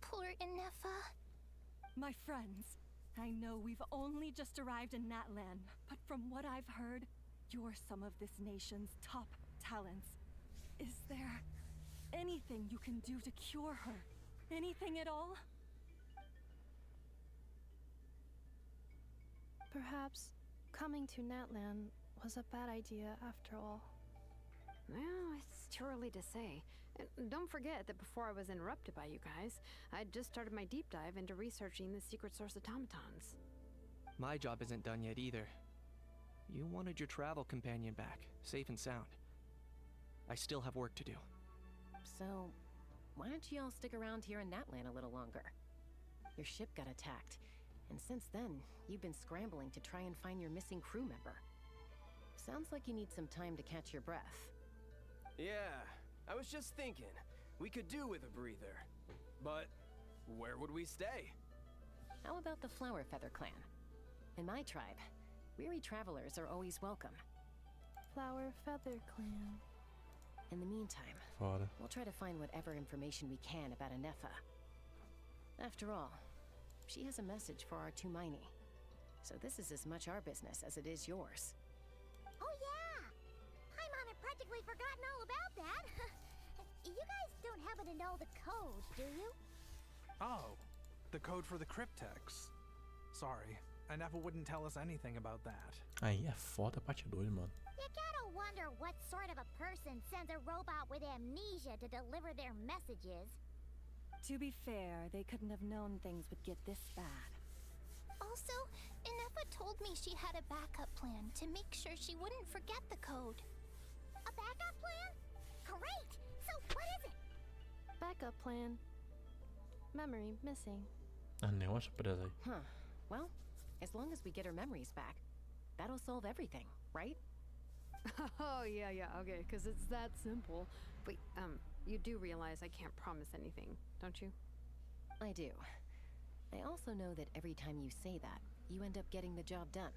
Poor Anefa. My friends, I know we've only just arrived in Natlan, but from what I've heard, you're some of this nation's top talents. Is there anything you can do to cure her? Anything at all? Perhaps coming to Natlan was a bad idea after all. Well, it's too early to say. And don't forget that before I was interrupted by you guys, I'd just started my deep dive into researching the secret source automatons. My job isn't done yet either. You wanted your travel companion back, safe and sound. I still have work to do. So, why don't you all stick around here in Natlan a little longer? Your ship got attacked, and since then, you've been scrambling to try and find your missing crew member. Sounds like you need some time to catch your breath. Yeah, I was just thinking, we could do with a breather. But where would we stay? How about the Flower Feather clan? In my tribe, weary travelers are always welcome. Flower Feather clan. In the meantime, Foda. we'll try to find whatever information we can about Anefa. After all, she has a message for our Tumaini. So this is as much our business as it is yours. Oh yeah! Paimon had practically forgotten all about that. You guys don't happen to know the code, do you? Oh, the code for the cryptex. Sorry, Anefa wouldn't tell us anything about that. Aí é foda parte 2, mano. You gotta wonder what sort of a person sends a robot with amnesia to deliver their messages. To be fair, they couldn't have known things would get this bad. Also, Anefa told me she had a backup plan to make sure she wouldn't forget the code. A backup plan? Great! So what is it? Backup plan. Memory missing. Ah, nenhuma surpresa aí. Huh. Well, as long as we get her memories back, that'll solve everything, right? Oh, yeah, okay, because it's that simple. Wait, you do realize I can't promise anything, don't you? I do. I also know that every time you say that, you end up getting the job done.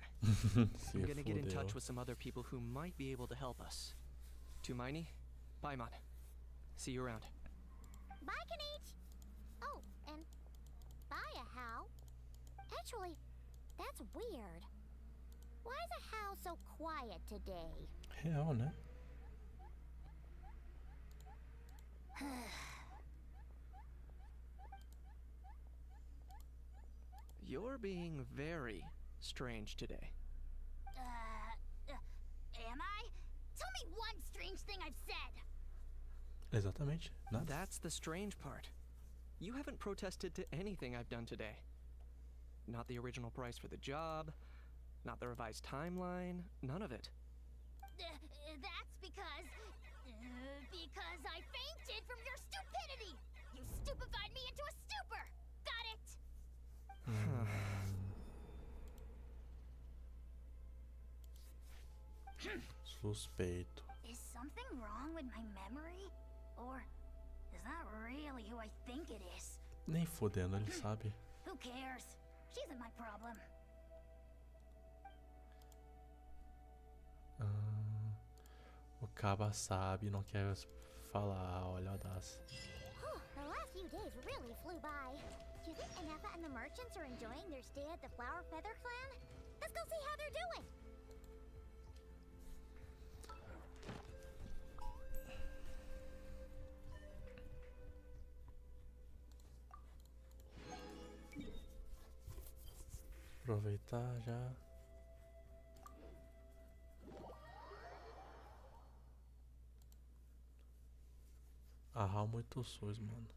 I'm gonna get in touch with some other people who might be able to help us. Tumaini, Paimon. See you around. Bye, Kanich! Oh, and bye, How. Actually, that's weird. Why is a How so quiet today? Real, né? You're being very strange today. Am I? Tell me one strange thing I've said! Exatamente. Nada. That's the strange part. You haven't protested to anything I've done today. Not the original price for the job, not the revised timeline, none of it. That's because I fainted from your stupidity! You stupefied me into a stupor! Got it? suspeito. Is something wrong with my memory? Or is that really who I think it is? Nem fodendo, ele sabe. Who cares? She isn't my problem. O Caba sabe, não quer falar, olha a das. The last few days really flew by. Do you think Inefa and the merchants are enjoying their stay at the Flower Feather Clan? Let's go see how they're doing. Aproveitar já. Arral muito SUS, mano.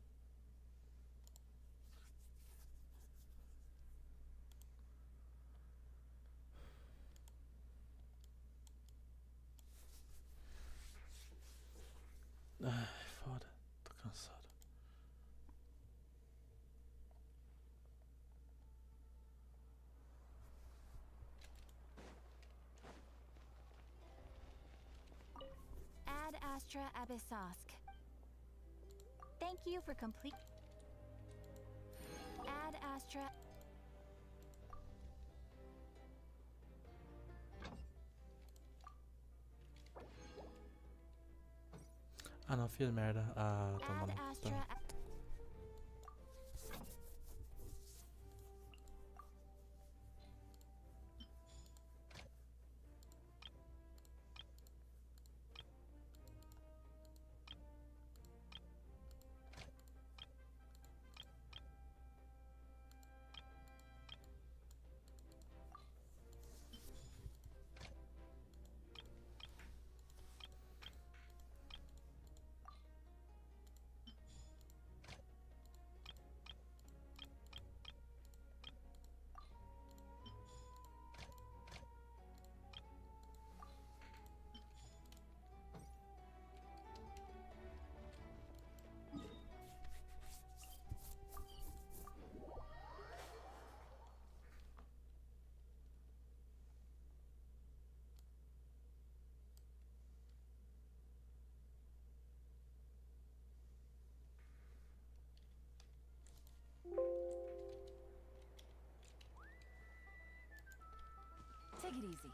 Ai, foda. Tô cansado. Ad Astra Abyssosk. Thank you for complete. Ad Astra. Ah, não, fiz merda. Ah, tá Ad maluco. Astra. Tá. Take it easy.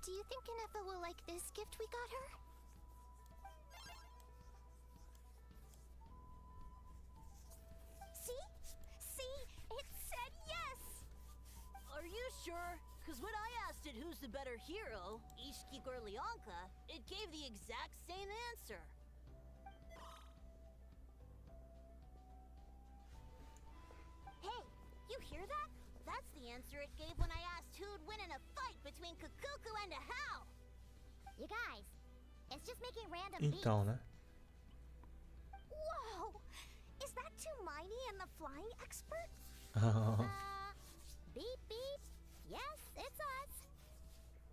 Do you think Inefa will like this gift we got her? See? See? It said yes! Are you sure? Because when I asked it who's the better hero, Ishki or Leonka, it gave the exact same answer. Hey, you hear that? That's the answer it gave when I asked who'd win in a fight between Kukuku and a How. You guys, it's just making random beats. Então, né? Whoa! Is that Tumaini and the flying expert? Beep beep. Yes, it's us.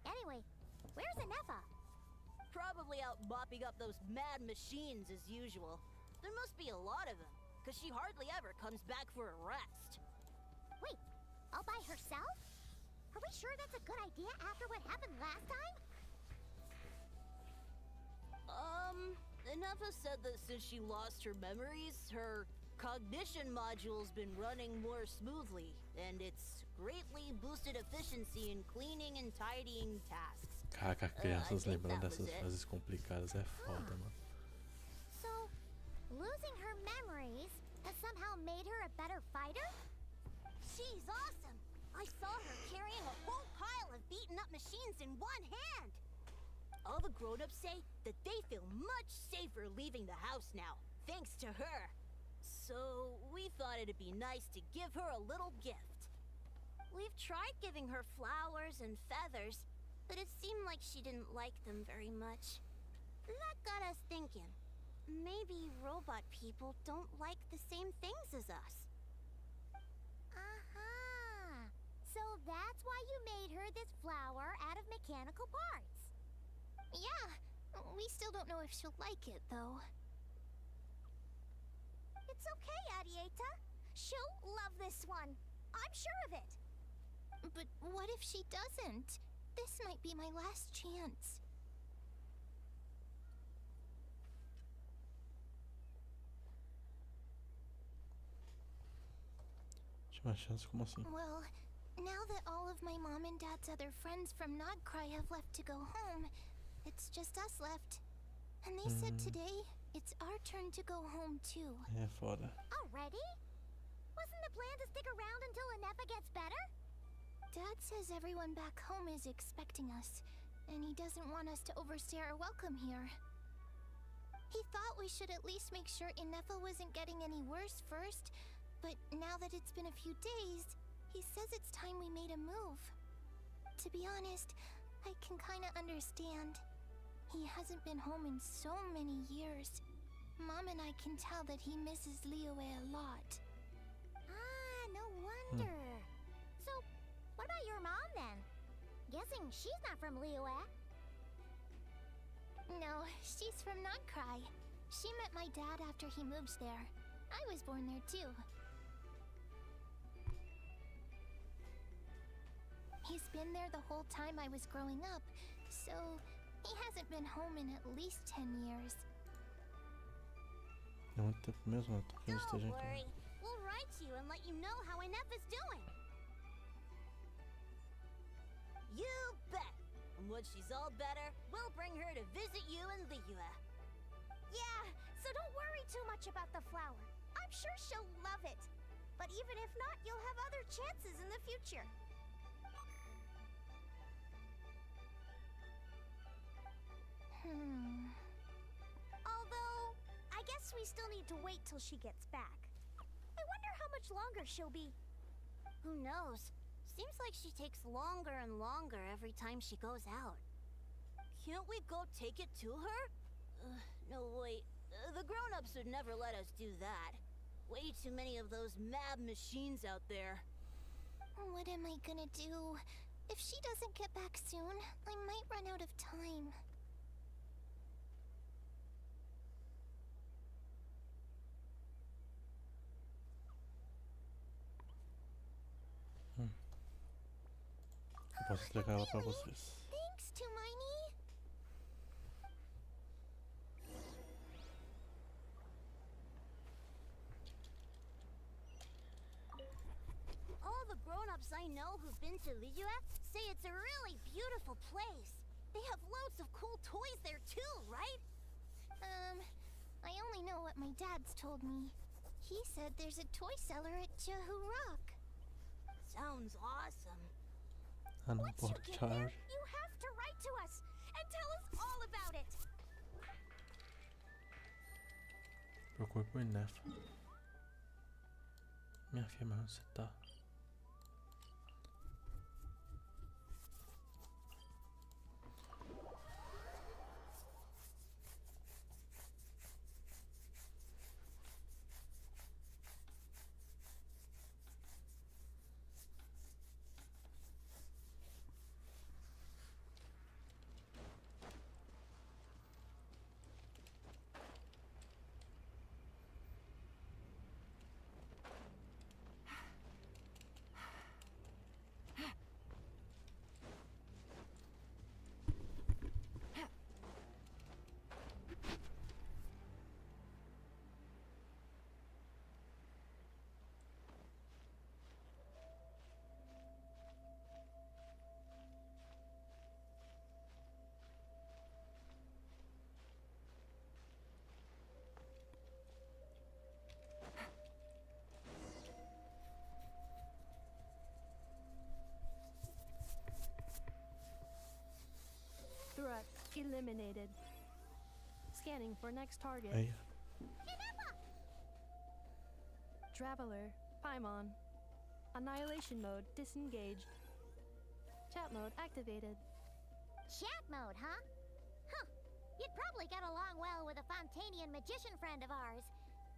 Anyway, where's Inefa? Probably out mopping up those mad machines as usual. There must be a lot of them, because she hardly ever comes back for a rest. Wait, all by herself? Are we sure that's a good idea after what happened last time? Inefa said that since she lost her memories, her cognition module's been running more smoothly, and it's greatly boosted efficiency in cleaning and tidying tasks. Caraca, crianças lembrando dessas fases complicadas é foda, mano. So, losing her memories has somehow made her a better fighter? She's awesome! I saw her carrying a whole pile of beaten up machines in one hand! All the grown-ups say that they feel much safer leaving the house now, thanks to her. So, we thought it'd be nice to give her a little gift. We've tried giving her flowers and feathers, but it seemed like she didn't like them very much. That got us thinking. Maybe robot people don't like the same things as us. Aha! So that's why you made her this flower out of mechanical parts. Yeah, we still don't know if she'll like it, though. It's okay, Arieta. She'll love this one. I'm sure of it. But what if she doesn't? This might be my last chance. Última chance, como assim? Well, now that all of my mom and dad's other friends from Krai have left to go home, it's just us left. And they said today it's our turn to go home too. É foda. Already? Wasn't the plan to stick around until Inefa gets better? Dad says everyone back home is expecting us, and he doesn't want us to overstay our welcome here. He thought we should at least make sure Inefa wasn't getting any worse first, but now that it's been a few days, he says it's time we made a move. To be honest, I can kinda understand. He hasn't been home in so many years. Mom and I can tell that he misses Liyue a lot. Ah, no wonder. So, what about your mom then? Guessing she's not from Liyue. No, she's from Krai. She met my dad after he moved there. I was born there too. He's been there the whole time I was growing up, so he hasn't been home in at least 10 years. É muito tempo mesmo, tô que ele esteja Don't aqui. worry. We'll write you and let you know how Inefa's doing. You bet! And when she's all better, we'll bring her to visit you in Liyue. Yeah, so don't worry too much about the flower. I'm sure she'll love it. But even if not, you'll have other chances in the future. Although, I guess we still need to wait till she gets back. I wonder how much longer she'll be. Who knows? Seems like she takes longer and longer every time she goes out. Can't we go take it to her? No, wait. The grown-ups would never let us do that. Way too many of those mad machines out there. What am I gonna do? If she doesn't get back soon, I might run out of time. Eu posso entregar ela pra vocês. Thanks, Hermione. All the grown-ups I know who've been to Liyue say it's a really beautiful place. They have loads of cool toys there too, right? I only know what my dad's told me. He said there's a toy cellar at Jehu Rock. Sounds awesome. Ah, não Once you pode, get Charge. there, you have to write to us and tell us all about it. Procure por Inefa. Minha filha, mas onde você tá? Threat eliminated. Scanning for next target. Aí. Traveler, Paimon. Annihilation mode disengaged. Chat mode activated. Chat mode, huh? Huh. You'd probably get along well with a Fontanian magician friend of ours.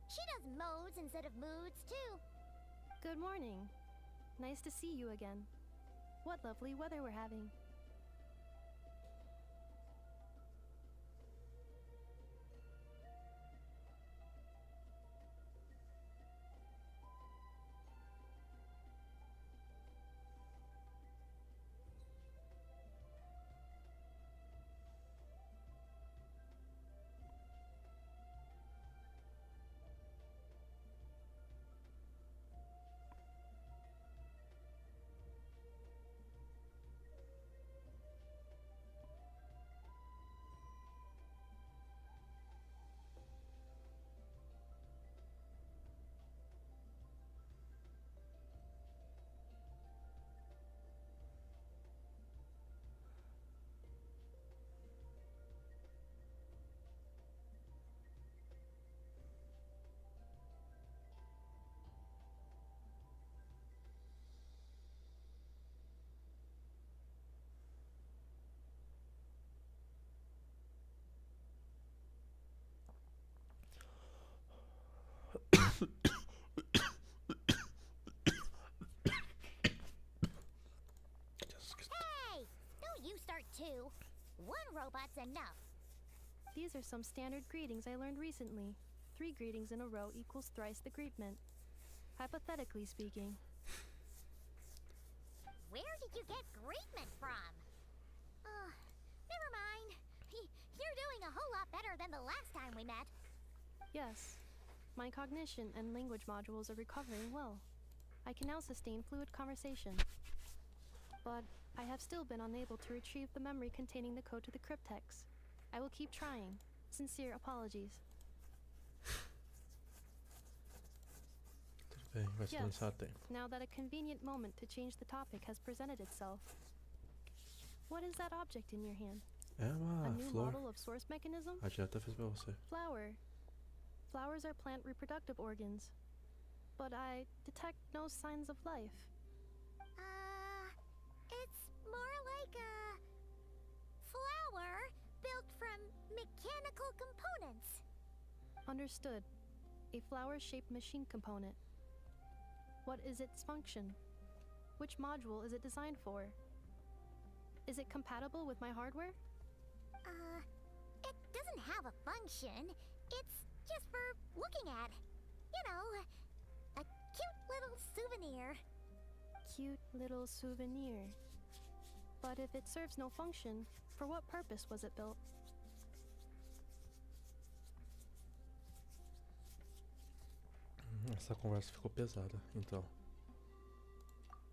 She does modes instead of moods, too. Good morning. Nice to see you again. What lovely weather we're having. 2. One robot's enough. These are some standard greetings I learned recently. 3 greetings in a row equals thrice the greetment. Hypothetically speaking. Where did you get greetment from? Never mind. You're doing a whole lot better than the last time we met. Yes. My cognition and language modules are recovering well. I can now sustain fluid conversation. But I have still been unable to retrieve the memory containing the code to the cryptex. I will keep trying. Sincere apologies. Tudo bem, vai se lançar a tempo. Now that a convenient moment to change the topic has presented itself. What is that object in your hand? É uma A new flor. model of source mechanism? A dieta fez pra você. Flower. Flowers are plant reproductive organs. But I detect no signs of life. It's more like a flower built from mechanical components. Understood. A flower-shaped machine component. What is its function? Which module is it designed for? Is it compatible with my hardware? It doesn't have a function. It's just for looking at. You know, a cute little souvenir. Cute little souvenir. But if it serves no function, for what purpose was it built? Essa conversa ficou pesada, então.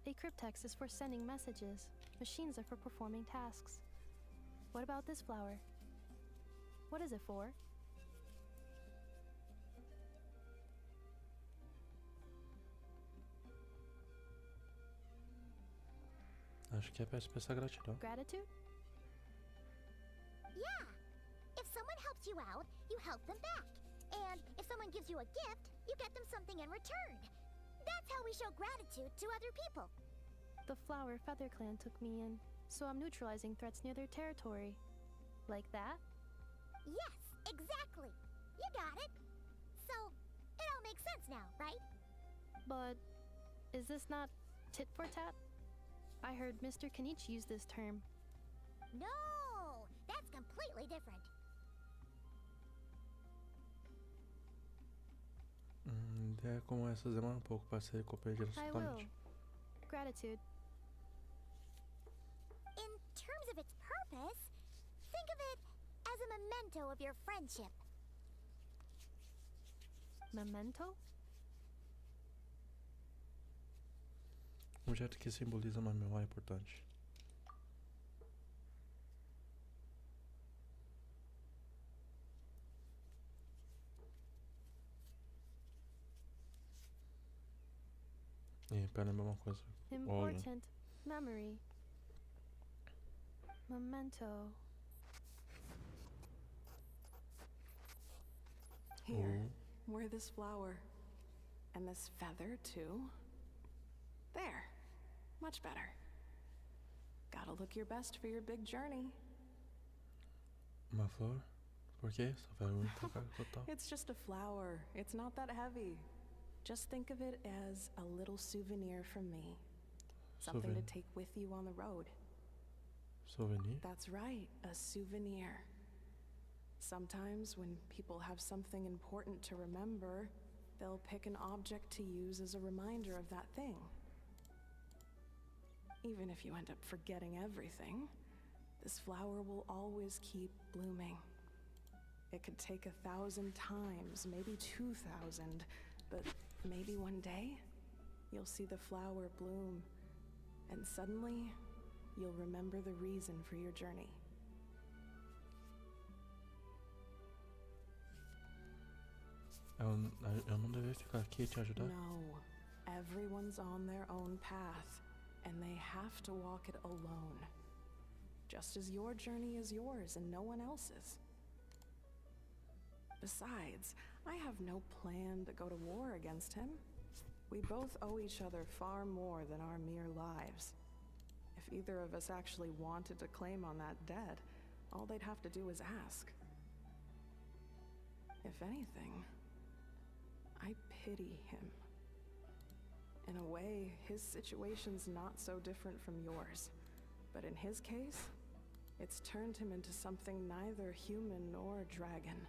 A cryptex is for sending messages. Machines are for performing tasks. What about this flower? What is it for? Acho que é pra expressar gratidão. Gratitude? Yeah. If someone helps you out, you help them back. And if someone gives you a gift, you get them something in return. That's how we show gratitude to other people. The Flower Feather Clan took me in, so I'm neutralizing threats near their territory. Like that? Yes, exactly. You got it. So, it all makes sense now, right? But is this not tit for tat? I heard Mr. Kenichi use this term. No, that's completely different. É como essas demora um pouco para ser compreendidas I will. totalmente. Gratitude. In terms of its purpose, think of it as a memento of your friendship. Memento? Um objeto que simboliza uma memória importante. E para lembrar uma coisa. Important memory. Memento. Here, wear this flower. And this feather, too. There. Much better. Gotta look your best for your big journey. Uma flor? Por quê? Só vai muito total. It's just a flower. It's not that heavy. Just think of it as a little souvenir from me. Something to take with you on the road. Souvenir? That's right, a souvenir. Sometimes when people have something important to remember, they'll pick an object to use as a reminder of that thing. Even if you end up forgetting everything, this flower will always keep blooming. It could take 1,000 times, maybe 2,000, but maybe one day, you'll see the flower bloom, and suddenly, you'll remember the reason for your journey. Eu não deveria ficar aqui e te ajudar? No, everyone's on their own path, and they have to walk it alone. Just as your journey is yours and no one else's. Besides, I have no plan to go to war against him. We both owe each other far more than our mere lives. If either of us actually wanted to claim on that debt, all they'd have to do is ask. If anything, I pity him. In a way, his situation's not so different from yours. But in his case, It's turned him into something neither human nor dragon.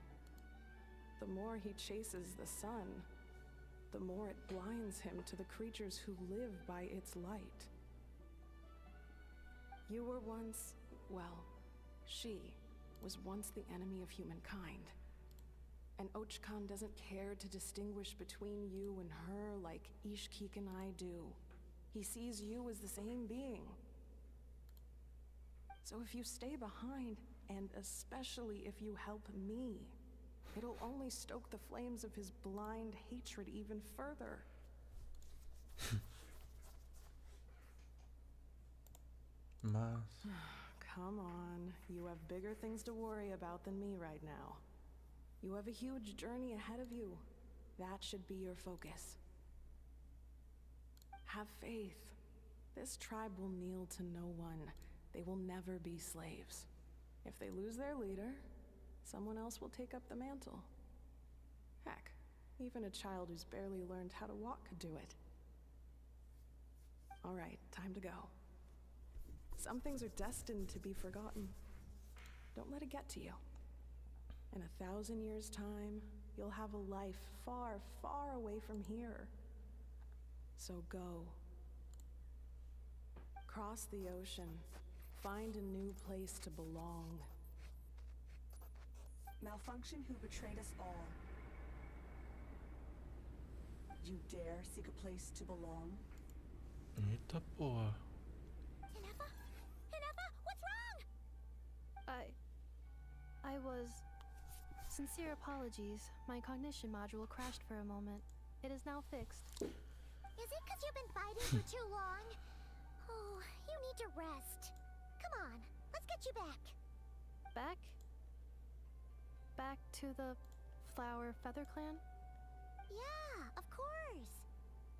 The more he chases the sun, the more it blinds him to the creatures who live by its light. You were once, well, she was once the enemy of humankind. And Ochkan doesn't care to distinguish between you and her like Ishkik and I do. He sees you as the same being. So if you stay behind, and especially if you help me, it'll only stoke the flames of his blind hatred even further. Mas... Come on, you have bigger things to worry about than me right now. You have a huge journey ahead of you. That should be your focus. Have faith. This tribe will kneel to no one. They will never be slaves. If they lose their leader, someone else will take up the mantle. Heck, even a child who's barely learned how to walk could do it. All right, time to go. Some things are destined to be forgotten. Don't let it get to you. In 1,000 years' time, you'll have a life far, far away from here. So go. Cross the ocean. Find a new place to belong. Malfunction who betrayed us all. You dare seek a place to belong? Eita porra. Hinefa, what's wrong? I was... Sincere apologies. My cognition module crashed for a moment. It is now fixed. Is it because you've been fighting for too long? Oh, you need to rest. Come on, let's get you back. Back? Back to the Flower Feather Clan? Yeah, of course.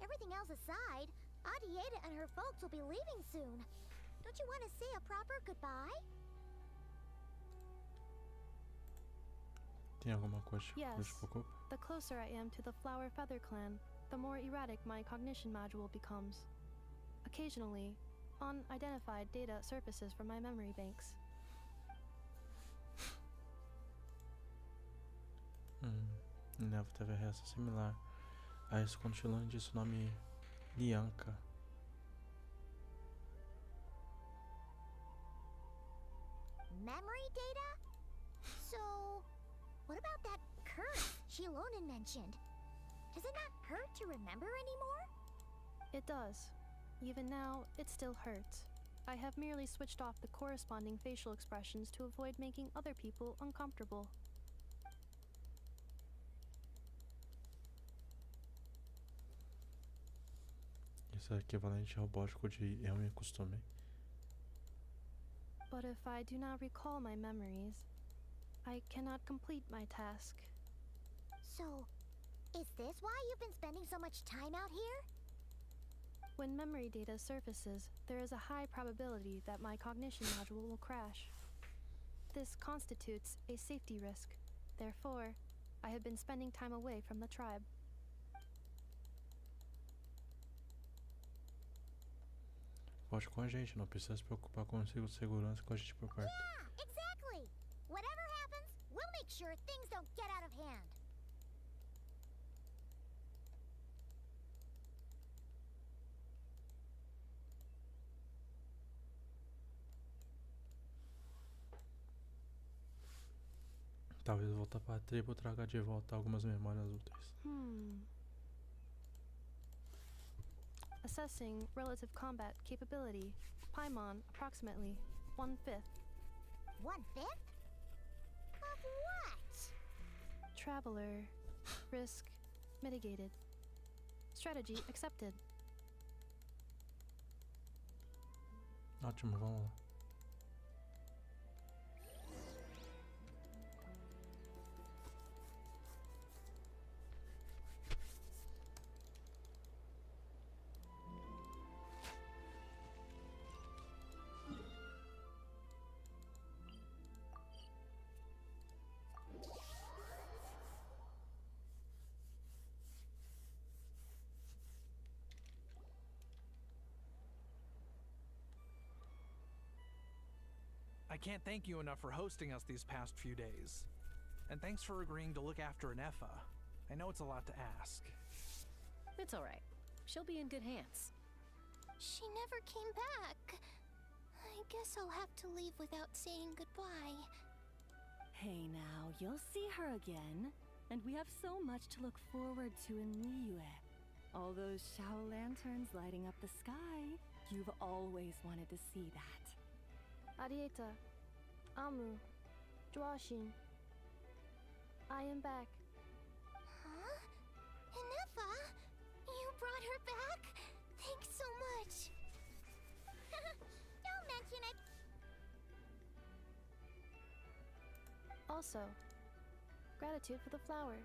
Everything else aside, Adieta and her folks will be leaving soon. Don't you want to say a proper goodbye? Tem alguma coisa que Yes. te preocupa? The closer I am to the Flower Feather Clan, the more erratic my cognition module becomes. Occasionally, unidentified data surfaces from my memory banks. Neva teve a reação similar a isso quando Shilane disse o nome Lianca. Memory data? So, what about that curse Shilonen mentioned? Does it not hurt to remember anymore? It does. Even now, it still hurts. I have merely switched off the corresponding facial expressions to avoid making other people uncomfortable. Isso é equivalente robótico de eu me acostumei. But if I do not recall my memories, I cannot complete my task. So, is this why you've been spending so much time out here? When memory data surfaces, there is a high probability that my cognition module will crash. This constitutes a safety risk. Therefore, I have been spending time away from the tribe. Volte com a gente, não precisa se preocupar com o segurança com a gente por perto. Yeah, exactly! Whatever happens, we'll make sure things don't get out of hand. Talvez voltar para a tribo traga de volta algumas memórias úteis. Assessing relative combat capability. Paimon, approximately 1/5. 1/5? Of what? Traveler. Risk mitigated. Strategy accepted. Ótimo, vamos lá. I can't thank you enough for hosting us these past few days. And thanks for agreeing to look after Nefa. I know it's a lot to ask. It's alright. She'll be in good hands. She never came back. I guess I'll have to leave without saying goodbye. Hey now, you'll see her again. And we have so much to look forward to in Liyue. All those Shao lanterns lighting up the sky. You've always wanted to see that. Arieta, Amu, Dwashin. I am back. Huh? Nefa? You brought her back? Thanks so much. Don't mention it. Also, gratitude for the flower.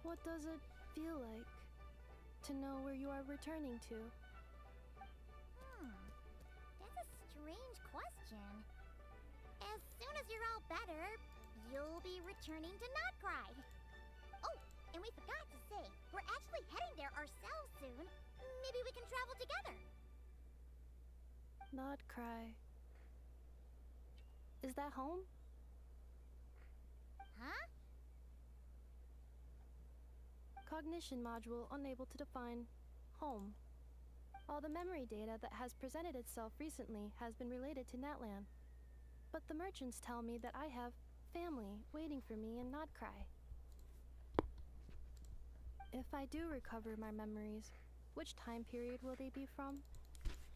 What does it feel like to know where you are returning to? That's a strange question. As soon as you're all better, you'll be returning to not Krai. Oh, and we forgot to say, we're actually heading there ourselves soon. Maybe we can travel together. Not Krai. Is that home? Huh? Cognition module unable to define home. All the memory data that has presented itself recently has been related to Natlan. But the merchants tell me that I have family waiting for me in Not Krai. If I do recover my memories, which time period will they be from?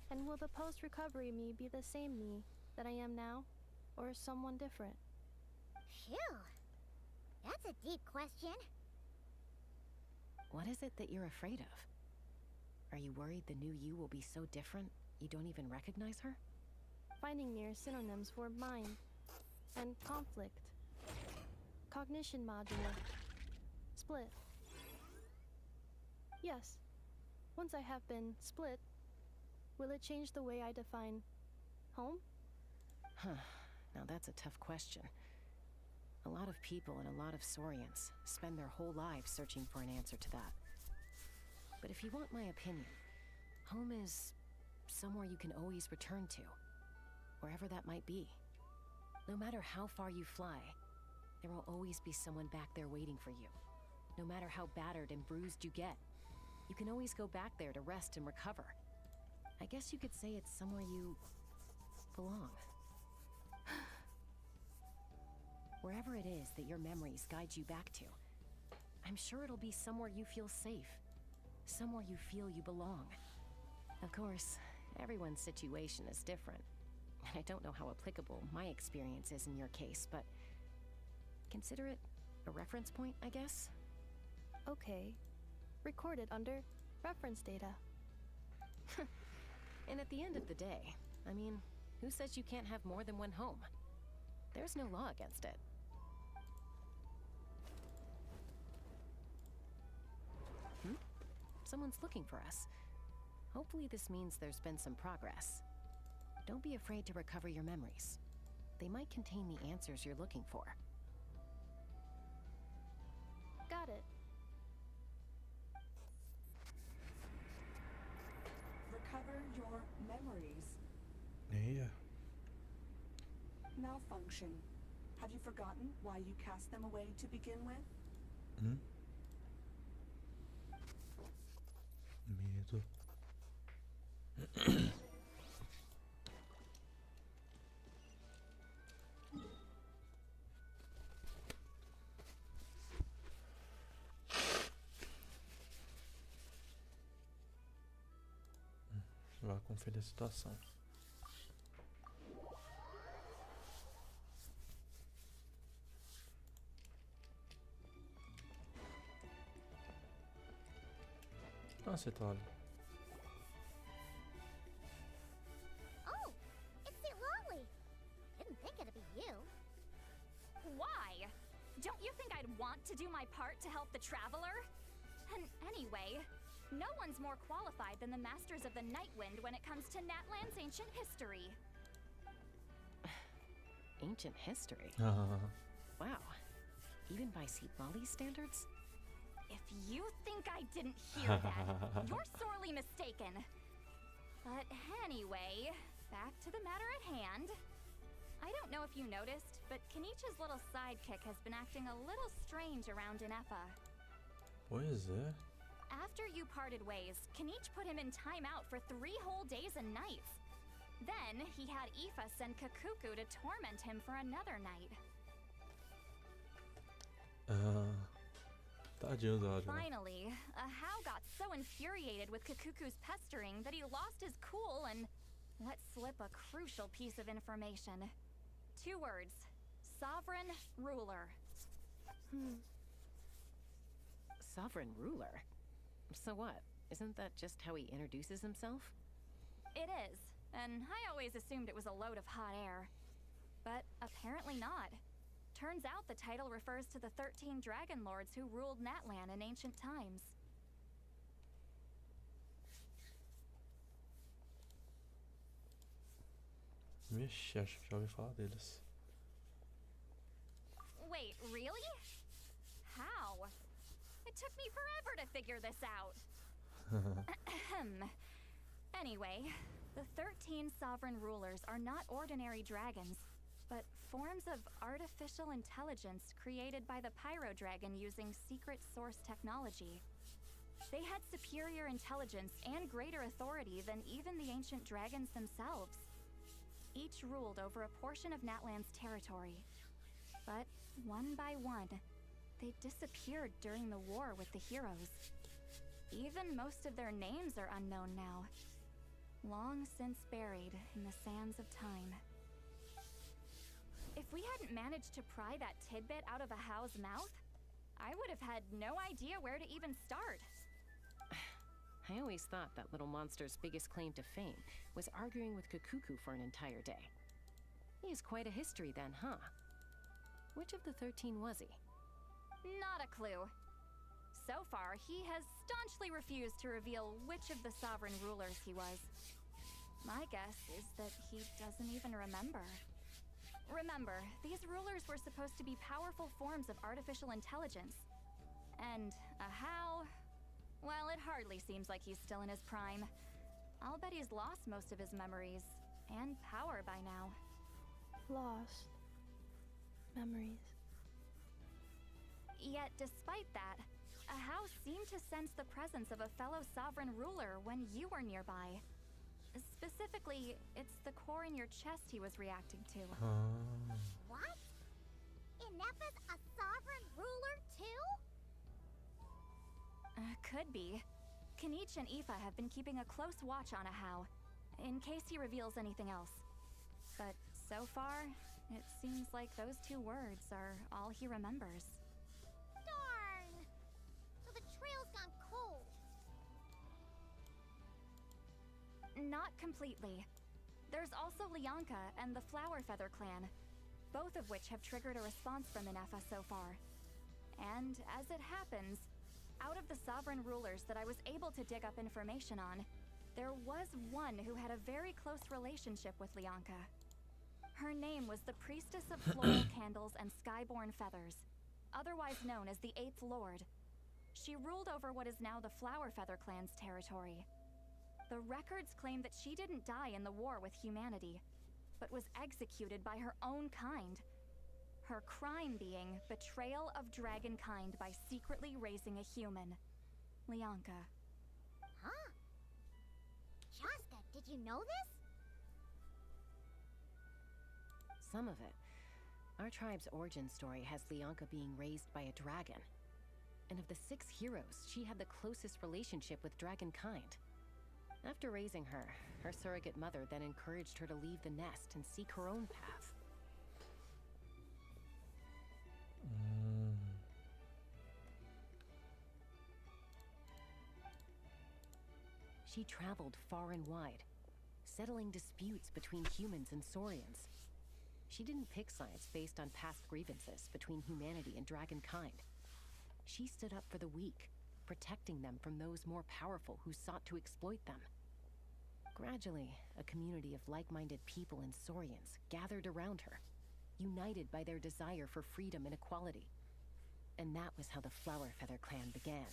And will the post-recovery me be the same me that I am now, or someone different? Phew. That's a deep question. What is it that you're afraid of? Are you worried the new you will be so different you don't even recognize her? Finding near synonyms for mind and conflict. Cognition module. Split. Yes. Once I have been split, will it change the way I define home? Huh. Now that's a tough question. A lot of people and a lot of Saurians spend their whole lives searching for an answer to that. But if you want my opinion, home is somewhere you can always return to, wherever that might be. No matter how far you fly, there will always be someone back there waiting for you. No matter how battered and bruised you get, you can always go back there to rest and recover. I guess you could say it's somewhere you belong. Wherever it is that your memories guide you back to, I'm sure it'll be somewhere you feel safe. Somewhere you feel you belong. Of course, everyone's situation is different. And I don't know how applicable my experience is in your case, but consider it a reference point, I guess? Okay. Recorded under reference data. And at the end of the day, I mean, who says you can't have more than one home? There's no law against it. Someone's looking for us. Hopefully this means there's been some progress. Don't be afraid to recover your memories. They might contain the answers you're looking for. Got it. Recover your memories. Yeah. Malfunction. Have you forgotten why you cast them away to begin with? Medo. Vá conferir a situação. Ah, você tá olha. Oh, it's the Lolly. Didn't think it'd be you. Why? Don't you think I'd want to do my part to help the Traveler? And anyway, no one's more qualified than the Masters of the Nightwind when it comes to Natlan's ancient history. Ancient history? Wow. Even by Seatmali standards? If you think I didn't hear that, you're sorely mistaken. But anyway, back to the matter at hand. I don't know if you noticed, but Kenichi's little sidekick has been acting a little strange around Inefa. What is it? After you parted ways, Kenichi put him in timeout for 3 whole days and nights. Then he had Aoife send Kakuku to torment him for another night. Tadinho do Ágil. Finally, Ahau got so infuriated with Kakuku's pestering that he lost his cool and let slip a crucial piece of information. 2 words. Sovereign ruler. Sovereign ruler? So what? Isn't that just how he introduces himself? It is, and I always assumed it was a load of hot air. But apparently not. Turns out the title refers to the 13 dragon lords who ruled Natlan in ancient times. Vixe, acho que já ouvi falar deles. Wait, really? How? It took me forever to figure this out. Anyway, the 13 sovereign rulers are not ordinary dragons, but forms of artificial intelligence created by the Pyro Dragon using secret source technology. They had superior intelligence and greater authority than even the ancient dragons themselves. Each ruled over a portion of Natlan's territory. But one by one, they disappeared during the war with the heroes. Even most of their names are unknown now, long since buried in the sands of time. If we hadn't managed to pry that tidbit out of Ahau's mouth, I would have had no idea where to even start. I always thought that little monster's biggest claim to fame was arguing with Kakuku for an entire day. He has quite a history then, huh? Which of the 13 was he? Not a clue. So far, he has staunchly refused to reveal which of the sovereign rulers he was. My guess is that he doesn't even remember. Remember, these rulers were supposed to be powerful forms of artificial intelligence. And Ahau, well, it hardly seems like he's still in his prime. I'll bet he's lost most of his memories and power by now. Lost. Memories. Yet, despite that, Ahau seemed to sense the presence of a fellow sovereign ruler when you were nearby. Specifically, it's the core in your chest he was reacting to. What? Inefa's a sovereign ruler too? Could be. Kenichi and Aoife have been keeping a close watch on Ahau, in case he reveals anything else. But so far, it seems like those 2 words are all he remembers. Darn! So the trail's gone cold. Not completely. There's also Lianka and the Flower Feather clan, both of which have triggered a response from Inefa so far. And as it happens, out of the sovereign rulers that I was able to dig up information on, there was one who had a very close relationship with Lianka. Her name was the Priestess of Floral Candles and Skyborn Feathers, otherwise known as the 8th Lord. She ruled over what is now the Flower Feather clan's territory. The records claim that she didn't die in the war with humanity, but was executed by her own kind. Her crime being betrayal of dragonkind by secretly raising a human. Lianka. Huh? Shasta, did you know this? Some of it. Our tribe's origin story has Lianka being raised by a dragon. And of the 6 heroes, she had the closest relationship with dragonkind. After raising her, her surrogate mother then encouraged her to leave the nest and seek her own path. She traveled far and wide, settling disputes between humans and saurians. She didn't pick sides based on past grievances between humanity and dragonkind. She stood up for the weak, protecting them from those more powerful who sought to exploit them. Gradually, a community of like-minded people and saurians gathered around her, united by their desire for freedom and equality. And that was how the Flower Feather clan began.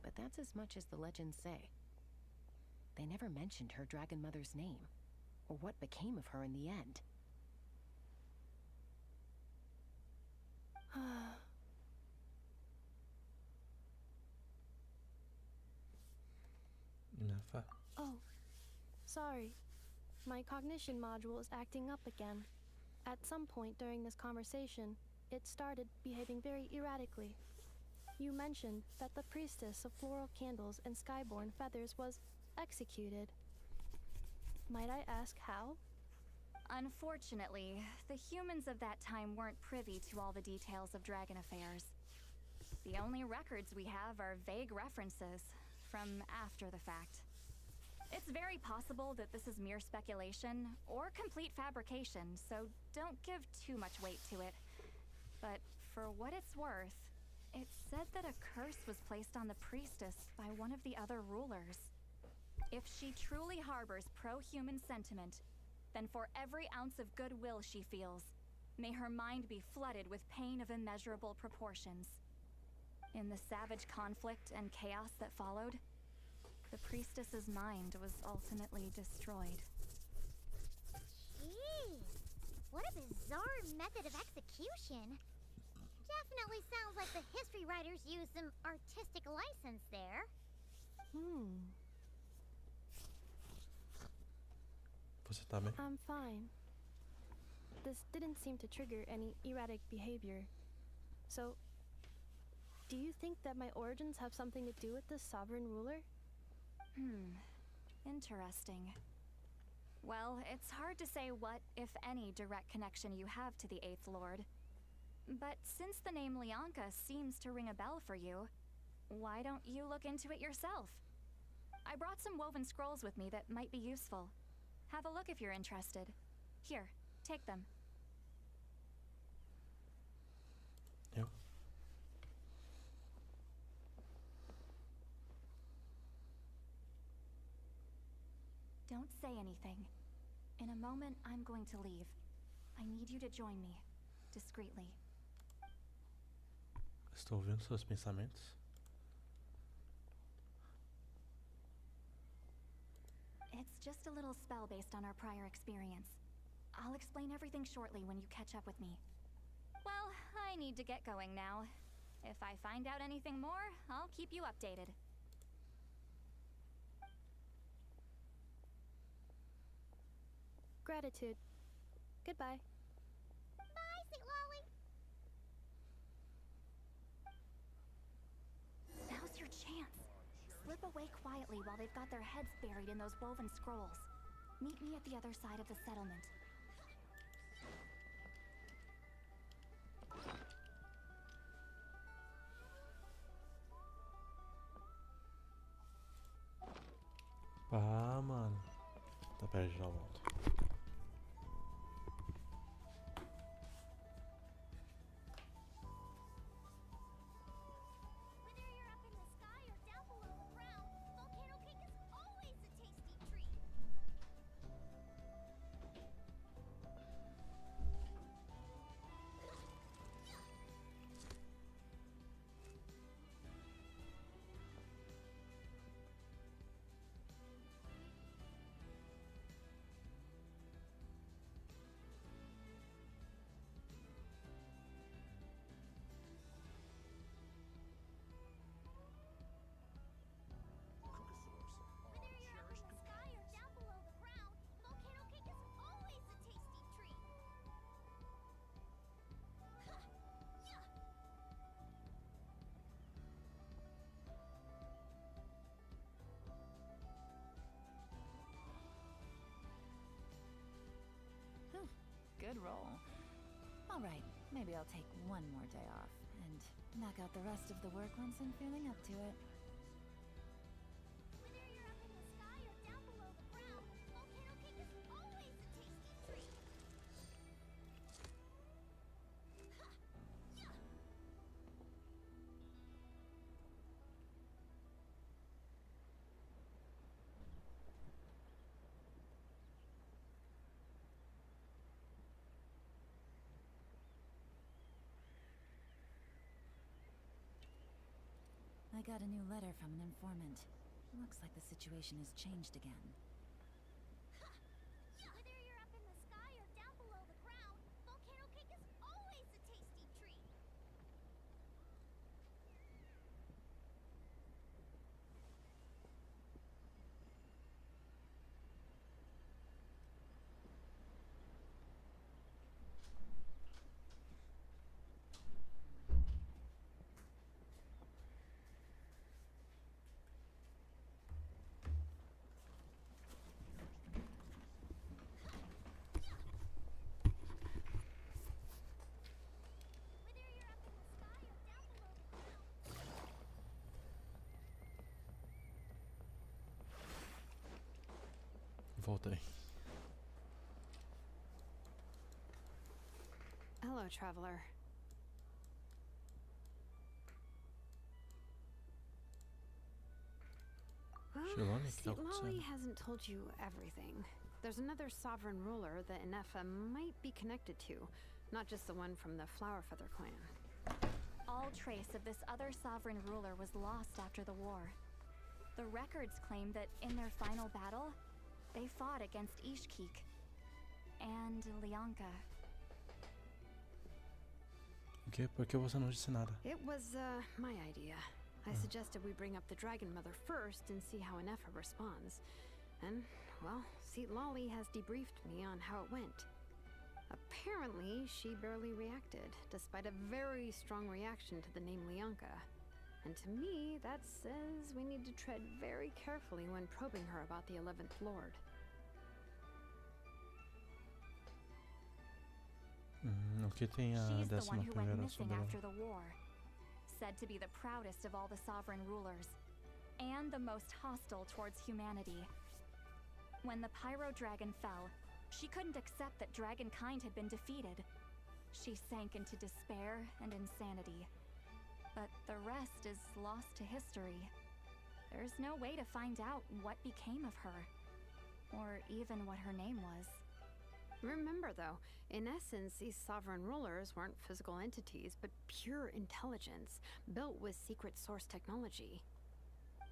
But that's as much as the legends say. They never mentioned her dragon mother's name, or what became of her in the end. Nefa. Oh, sorry. My cognition module is acting up again. At some point during this conversation, it started behaving very erratically. You mentioned that the priestess of floral candles and skyborn feathers was executed. Might I ask how? Unfortunately, the humans of that time weren't privy to all the details of dragon affairs. The only records we have are vague references from after the fact. It's very possible that this is mere speculation or complete fabrication, so don't give too much weight to it. But for what it's worth, it said that a curse was placed on the priestess by one of the other rulers. If she truly harbors pro-human sentiment, then for every ounce of goodwill she feels, may her mind be flooded with pain of immeasurable proportions. In the savage conflict and chaos that followed, the priestess's mind was ultimately destroyed. Jeez, what a bizarre method of execution. Definitely sounds like the history writers used some artistic license there. Você tá bem? I'm fine. This didn't seem to trigger any erratic behavior. So, do you think that my origins have something to do with this sovereign ruler? Interesting. Well, it's hard to say what, if any, direct connection you have to the Eighth Lord. But since the name Leonka seems to ring a bell for you, why don't you look into it yourself? I brought some woven scrolls with me that might be useful. Have a look if you're interested. Here, take them. Yep. Don't say anything. In a moment, I'm going to leave. I need you to join me, discreetly. Estou ouvindo seus pensamentos. It's just a little spell based on our prior experience. I'll explain everything shortly when you catch up with me. Well, I need to get going now. If I find out anything more, I'll keep you updated. Gratitude. Goodbye. Bye, St. Lolly. Now's your chance. Slip away quietly while they've got their heads buried in those woven scrolls. Meet me at the other side of the settlement. Ah, mano. Tá perto de dar volta. Good roll. All right, maybe I'll take one more day off and knock out the rest of the work once I'm feeling up to it. Whether you're up in the sky or down below the ground, volcano cake is always a tasty treat. got a new letter from an informant. Looks like the situation has changed again. Whether you're up in the sky or down below the ground, volcano cake is always a tasty treat. Voltei. Hello, traveler. Well, see, Lolly hasn't told you everything. There's another sovereign ruler that Inefa might be connected to, not just the one from the Flower Feather clan. All trace of this other sovereign ruler was lost after the war. The records claim that in their final battle, they fought against Ishkik and Lianka. Ok, por que você não disse nada? It was, my idea. I suggested we bring up the Dragon Mother first and see how Inefa responds. And, well, Seat Lolly has debriefed me on how it went. Apparently, she barely reacted, despite a very strong reaction to the name Lianka. And to me, that says we need to tread very carefully when probing her about the 11th Lord. O que tem a She's the one who went 11ª missing sobre ela? after the war, said to be the proudest of all the sovereign rulers, and the most hostile towards humanity. When the Pyro Dragon fell, she couldn't accept that dragonkind had been defeated. She sank into despair and insanity. But the rest is lost to history. There's no way to find out what became of her, or even what her name was. Remember, though, in essence, these sovereign rulers weren't physical entities, but pure intelligence, built with secret source technology.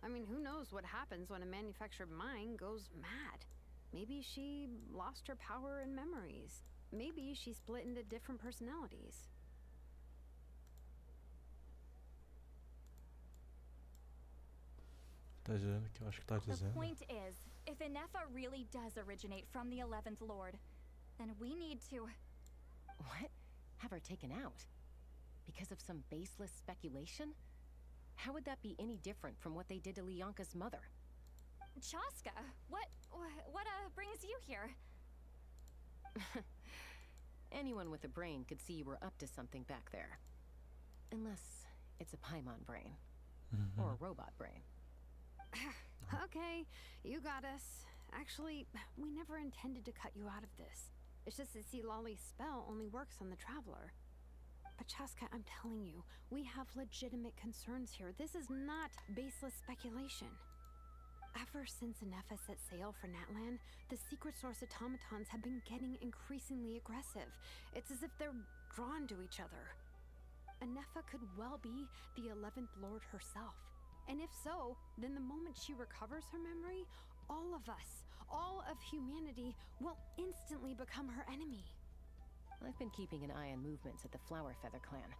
I mean, who knows what happens when a manufactured mind goes mad? Maybe she lost her power and memories. Maybe she split into different personalities. Tá dizendo que eu acho que tá The dizendo. point is, if Inefa really does originate from the 11th Lord, then we need to... What? Have her taken out? Because of some baseless speculation? How would that be any different from what they did to Lianka's mother? Chaska, what brings you here? Anyone with a brain could see you were up to something back there. Unless it's a Paimon brain. Or a robot brain. Okay, you got us. Actually, we never intended to cut you out of this. It's just that Lolly's spell only works on the Traveler. But Chaska, I'm telling you, we have legitimate concerns here. This is not baseless speculation. Ever since Inefa set sail for Natlan, the secret source automatons have been getting increasingly aggressive. It's as if they're drawn to each other. Inefa could well be the 11th Lord herself. And if so, then the moment she recovers her memory, all of us, all of humanity, will instantly become her enemy. I've been keeping an eye on movements at the Flower Feather clan.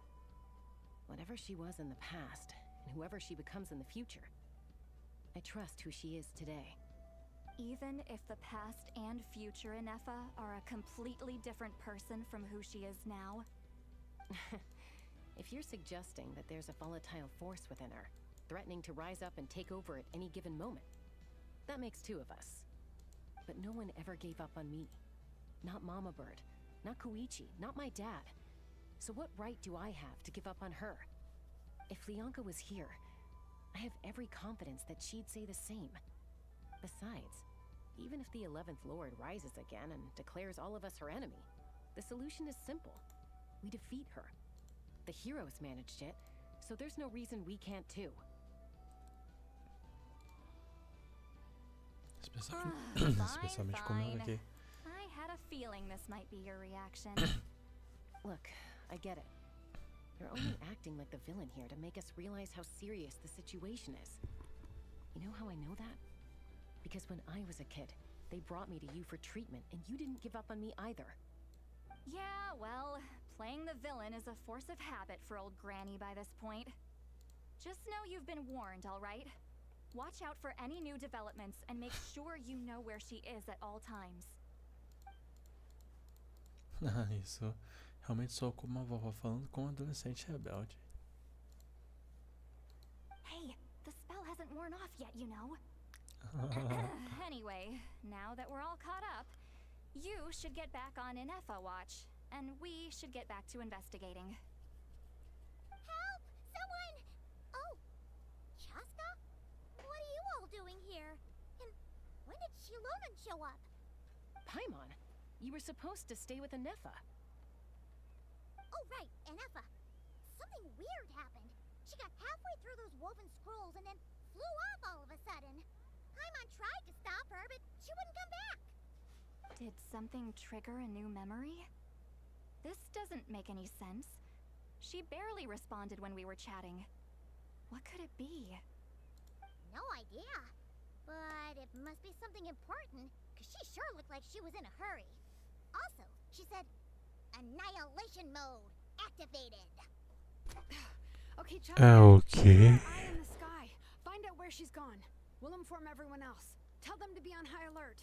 Whatever she was in the past, and whoever she becomes in the future, I trust who she is today. Even if the past and future Inefa are a completely different person from who she is now? If you're suggesting that there's a volatile force within her, threatening to rise up and take over at any given moment, that makes two of us. But no one ever gave up on me. Not Mama Bird, not Koichi, not my dad. So what right do I have to give up on her? If Lianka was here, I have every confidence that she'd say the same. Besides, even if the 11th Lord rises again and declares all of us her enemy, the solution is simple. We defeat her. The heroes managed it, so there's no reason we can't too. Especialmente como ela aqui. I had a feeling this might be your reaction. Look, I get it. You're only acting like the villain here to make us realize how serious the situation is. You know how I know that? Because when I was a kid, they brought me to you for treatment, and you didn't give up on me either. Yeah, well, playing the villain is a force of habit for old Granny by this point. Just know you've been warned, all right? Watch out for any new developments and make sure you know where she is at all times. Isso realmente soa como uma vovó falando com um adolescente rebelde. Hey, the spell hasn't worn off yet, you know. Anyway, now that we're all caught up, you should get back on Ineffa watch, and we should get back to investigating. Help! Someone! Oh, Chaska? What are you all doing here? And when did Shilonen show up? Paimon, you were supposed to stay with Ineffa. Oh, right, Ineffa. Something weird happened. She got halfway through those woven scrolls and then flew off all of a sudden. Paimon tried to stop her, but she wouldn't come back. Did something trigger a new memory? This doesn't make any sense. She barely responded when we were chatting. What could it be? No idea. But it must be something important, because she sure looked like she was in a hurry. Also, she said, Annihilation mode activated. Okay, Chuck. Okay. Eye in the sky. Find out where she's gone. We'll inform everyone else. Tell them to be on high alert.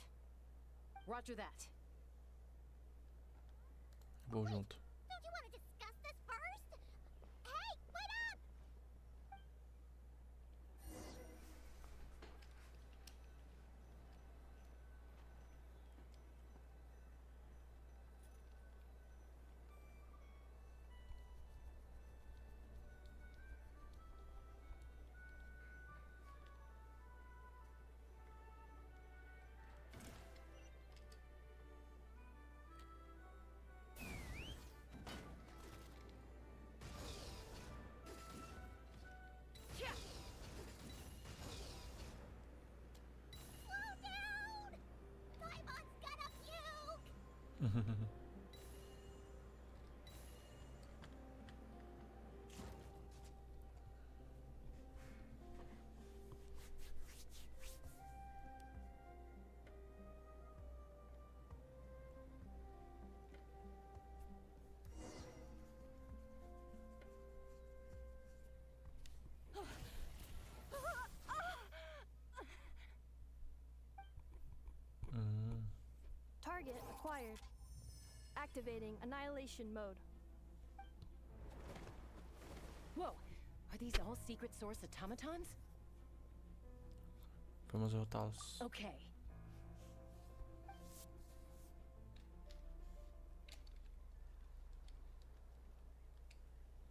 Roger that. Vou junto. Don't you want to discuss this first? Hey, wait up! Target acquired. Activating annihilation mode. Whoa! Are these all secret source automatons? Vamos derrotá-los. Okay.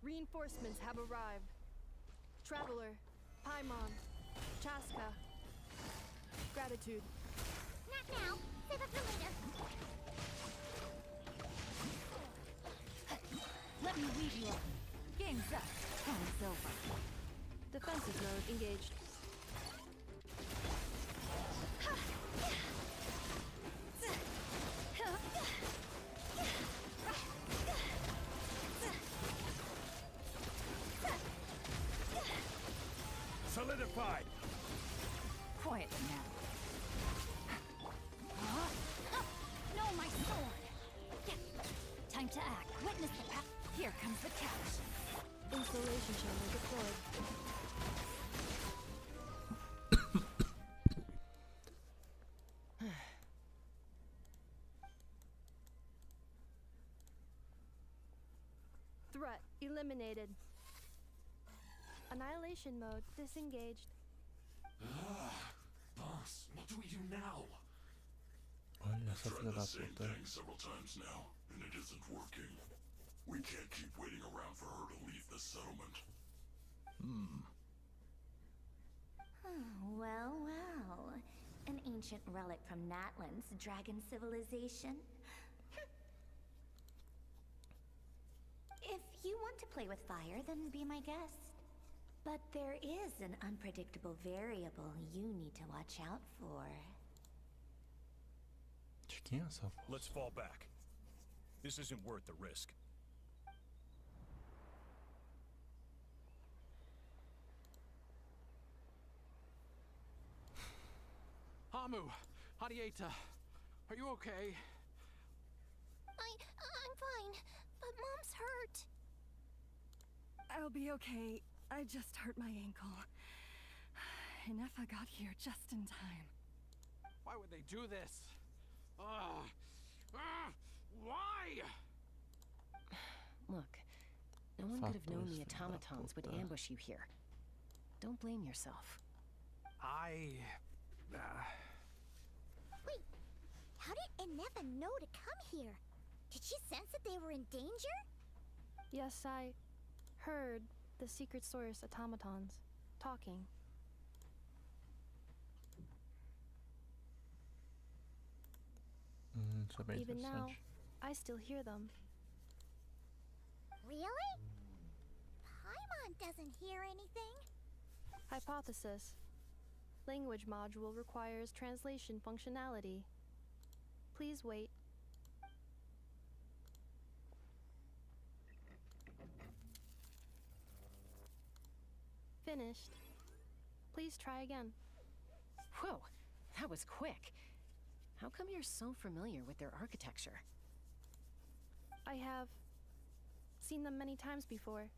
Reinforcements have arrived. Traveler, Paimon, Chaska. Gratitude. Not now. Save it for later. Let me lead you up. Game's up. Time's over. Defensive mode engaged. Solidified. Quiet now. No, my sword! Time to act. Witness the path. Here comes the catch. Installation chamber deployed. Threat eliminated. Annihilation mode disengaged. Boss, what do we do now? Olha essa I've filha tried da the same puta. thing several times now, and it isn't working. We can't keep waiting around for her to leave the settlement. Well, well. An ancient relic from Natlan's dragon civilization. If you want to play with fire, then be my guest. But there is an unpredictable variable you need to watch out for. De quem é essa voz? Let's fall back. This isn't worth the risk. Mamu, Hadieta, are you okay? I'm fine, but Mom's hurt. I'll be okay. I just hurt my ankle. Inefa got here just in time. Why would they do this? Why? Look, no one could have known the automatons would ambush you here. Don't blame yourself. Wait, how did Inefa know to come here? Did she sense that they were in danger? Yes, I heard the secret source automatons talking. Even now, I still hear them. Really? Paimon doesn't hear anything. Hypothesis. Language module requires translation functionality. Please wait. Finished. Please try again. Whoa, that was quick. How come you're so familiar with their architecture? I have seen them many times before.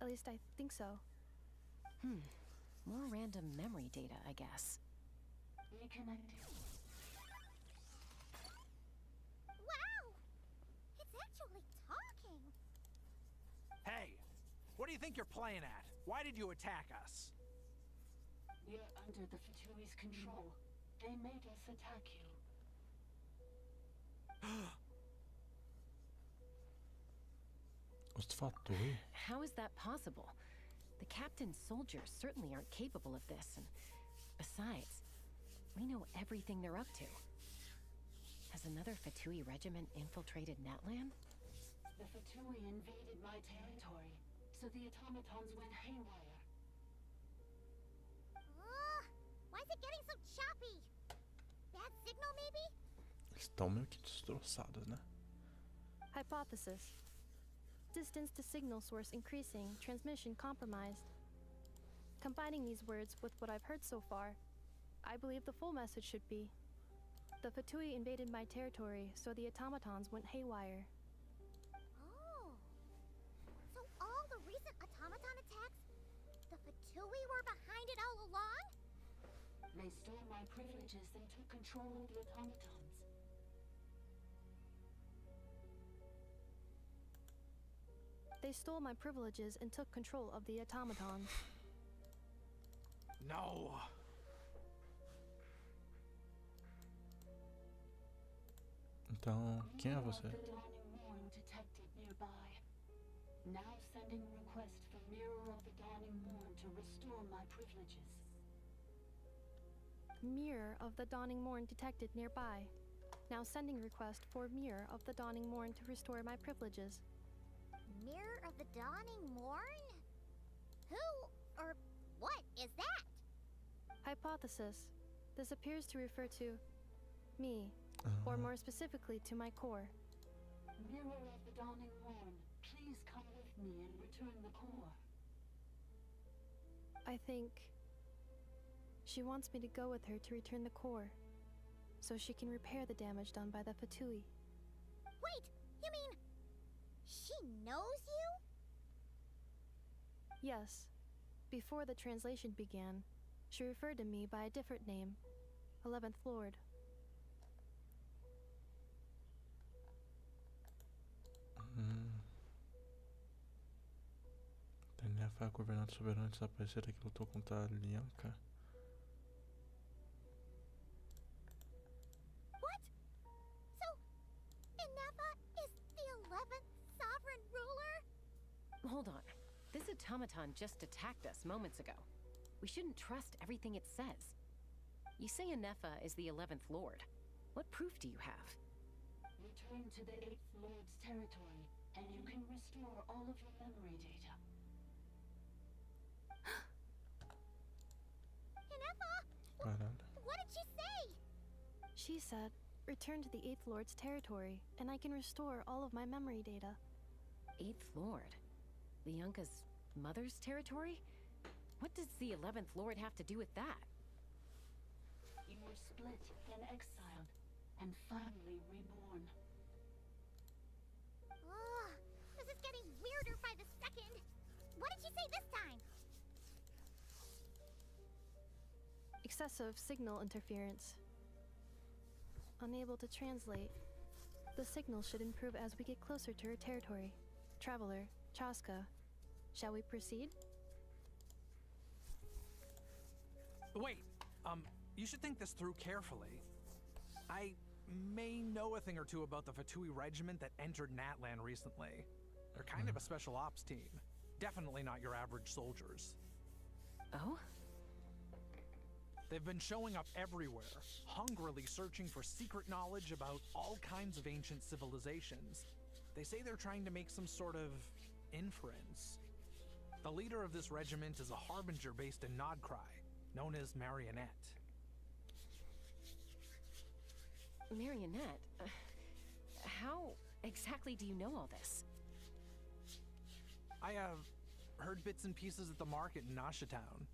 At least I think so. More random memory data, I guess. Reconnecting. Wow! It's actually talking. Hey, what do you think you're playing at? Why did you attack us? We're under the Fatui's control. They made us attack you. Os Fatui? How is that possible? The captain's soldiers certainly aren't capable of this, and besides, we know everything they're up to. Has another Fatui regiment infiltrated Natlan? The Fatui invaded my territory, so the automatons went haywire. Why is it getting so choppy? Bad signal, maybe? Estão meio que destroçadas, né? Hypothesis. Distance to signal source increasing, transmission compromised. Combining these words with what I've heard so far, I believe the full message should be: the Fatui invaded my territory, so the automatons went haywire. Oh. So all the recent automaton attacks, the Fatui were behind it all along? They stole my privileges and took control of the automatons. They stole my privileges and took control of the automatons. No! Então, quem é você? The dawning morn detected nearby. Now sending request for Mirror of the Dawning Morn to restore my privileges. Mirror of the Dawning Morn detected nearby. Now sending request for Mirror of the Dawning Morn to restore my privileges. Mirror of the Dawning Morn? Who or what is that? Hypothesis. This appears to refer to me, or more specifically to my core. Mirror of the Dawning Morn, please come with me and return the core. I think she wants me to go with her to return the core, so she can repair the damage done by the Fatui. Wait, you mean she knows you? Yes. Before the translation began, she referred to me by a different name, 11th Lord. Inefa é a governante soberana desaparecida que lutou contra a Lianca. What? So, Inefa is the 11th sovereign ruler? Hold on. This automaton just attacked us moments ago. We shouldn't trust everything it says. You say Inefa is the 11th Lord. What proof do you have? Return to the 8th Lord's territory, and you can restore all of your memory data. Inefa! What did she say? She said, return to the 8th Lord's territory, and I can restore all of my memory data. 8th Lord? Lianca's mother's territory? What does the 11th Lord have to do with that? You were split and exiled, and finally reborn. Oh, this is getting weirder by the second. What did she say this time? Excessive signal interference. Unable to translate. The signal should improve as we get closer to her territory. Traveler, Chaska. Shall we proceed? Wait, you should think this through carefully. I may know a thing or two about the Fatui regiment that entered Natlan recently. They're kind of a special ops team. Definitely not your average soldiers. Oh? They've been showing up everywhere, hungrily searching for secret knowledge about all kinds of ancient civilizations. They say they're trying to make some sort of inference. The leader of this regiment is a harbinger based in Krai, known as Marionette. Marionette? How exactly do you know all this? I have heard bits and pieces at the market in Nasha Town,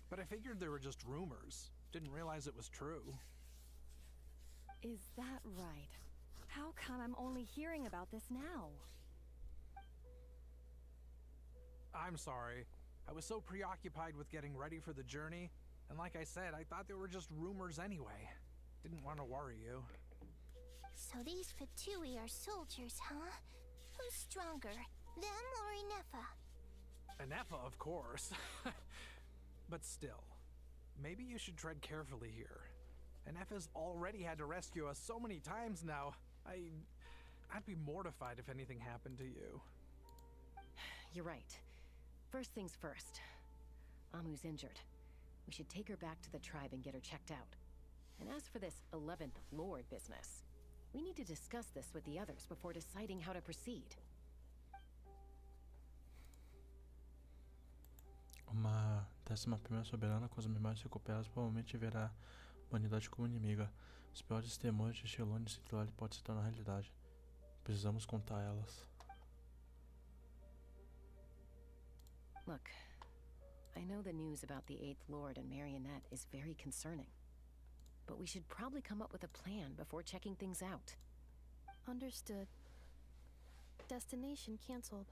but I figured they were just rumors. Didn't realize it was true. Is that right? How come I'm only hearing about this now? I'm sorry. I was so preoccupied with getting ready for the journey, and like I said, I thought they were just rumors anyway. Didn't want to worry you. So these Fatui are soldiers, huh? Who's stronger, them or Inefa? Inefa, of course. But still, maybe you should tread carefully here. Inefa's already had to rescue us so many times now. I'd be mortified if anything happened to you. You're right. First things first. Amu's injured. We should take her back to the tribe and get her checked out. And as for this 11th Lord business, we need to discuss this with the others before deciding how to proceed. Uma 11ª soberana com as memórias recuperadas provavelmente verá a humanidade como inimiga. Os piores temores de Shelone e Citlali podem se tornar realidade. Precisamos contar a elas. Look, I know the news about the 8th Lord and Marionette is very concerning. But we should probably come up with a plan before checking things out. Understood. Destination cancelled.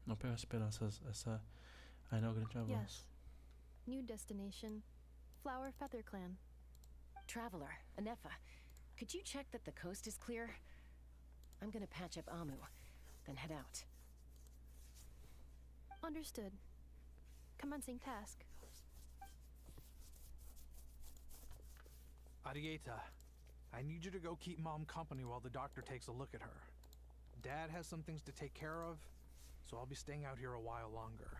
Não perca esperanças. Essa ainda é o grande avanço. Yes. New destination. Flower Feather Clan. Traveler, Inefa, could you check that the coast is clear? I'm gonna patch up Amu, then head out. Understood. Commencing task. Arieta, I need you to go keep Mom company while the doctor takes a look at her. Dad has some things to take care of, so I'll be staying out here a while longer.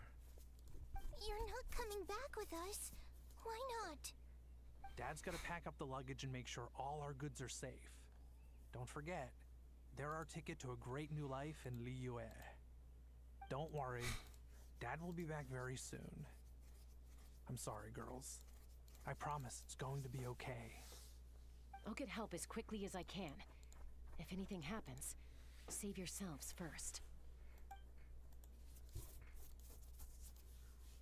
You're not coming back with us. Why not? Dad's gotta pack up the luggage and make sure all our goods are safe. Don't forget, they're our ticket to a great new life in Liyue. Don't worry, Dad will be back very soon. I'm sorry, girls. I promise it's going to be okay. I'll get help as quickly as I can. If anything happens, save yourselves first.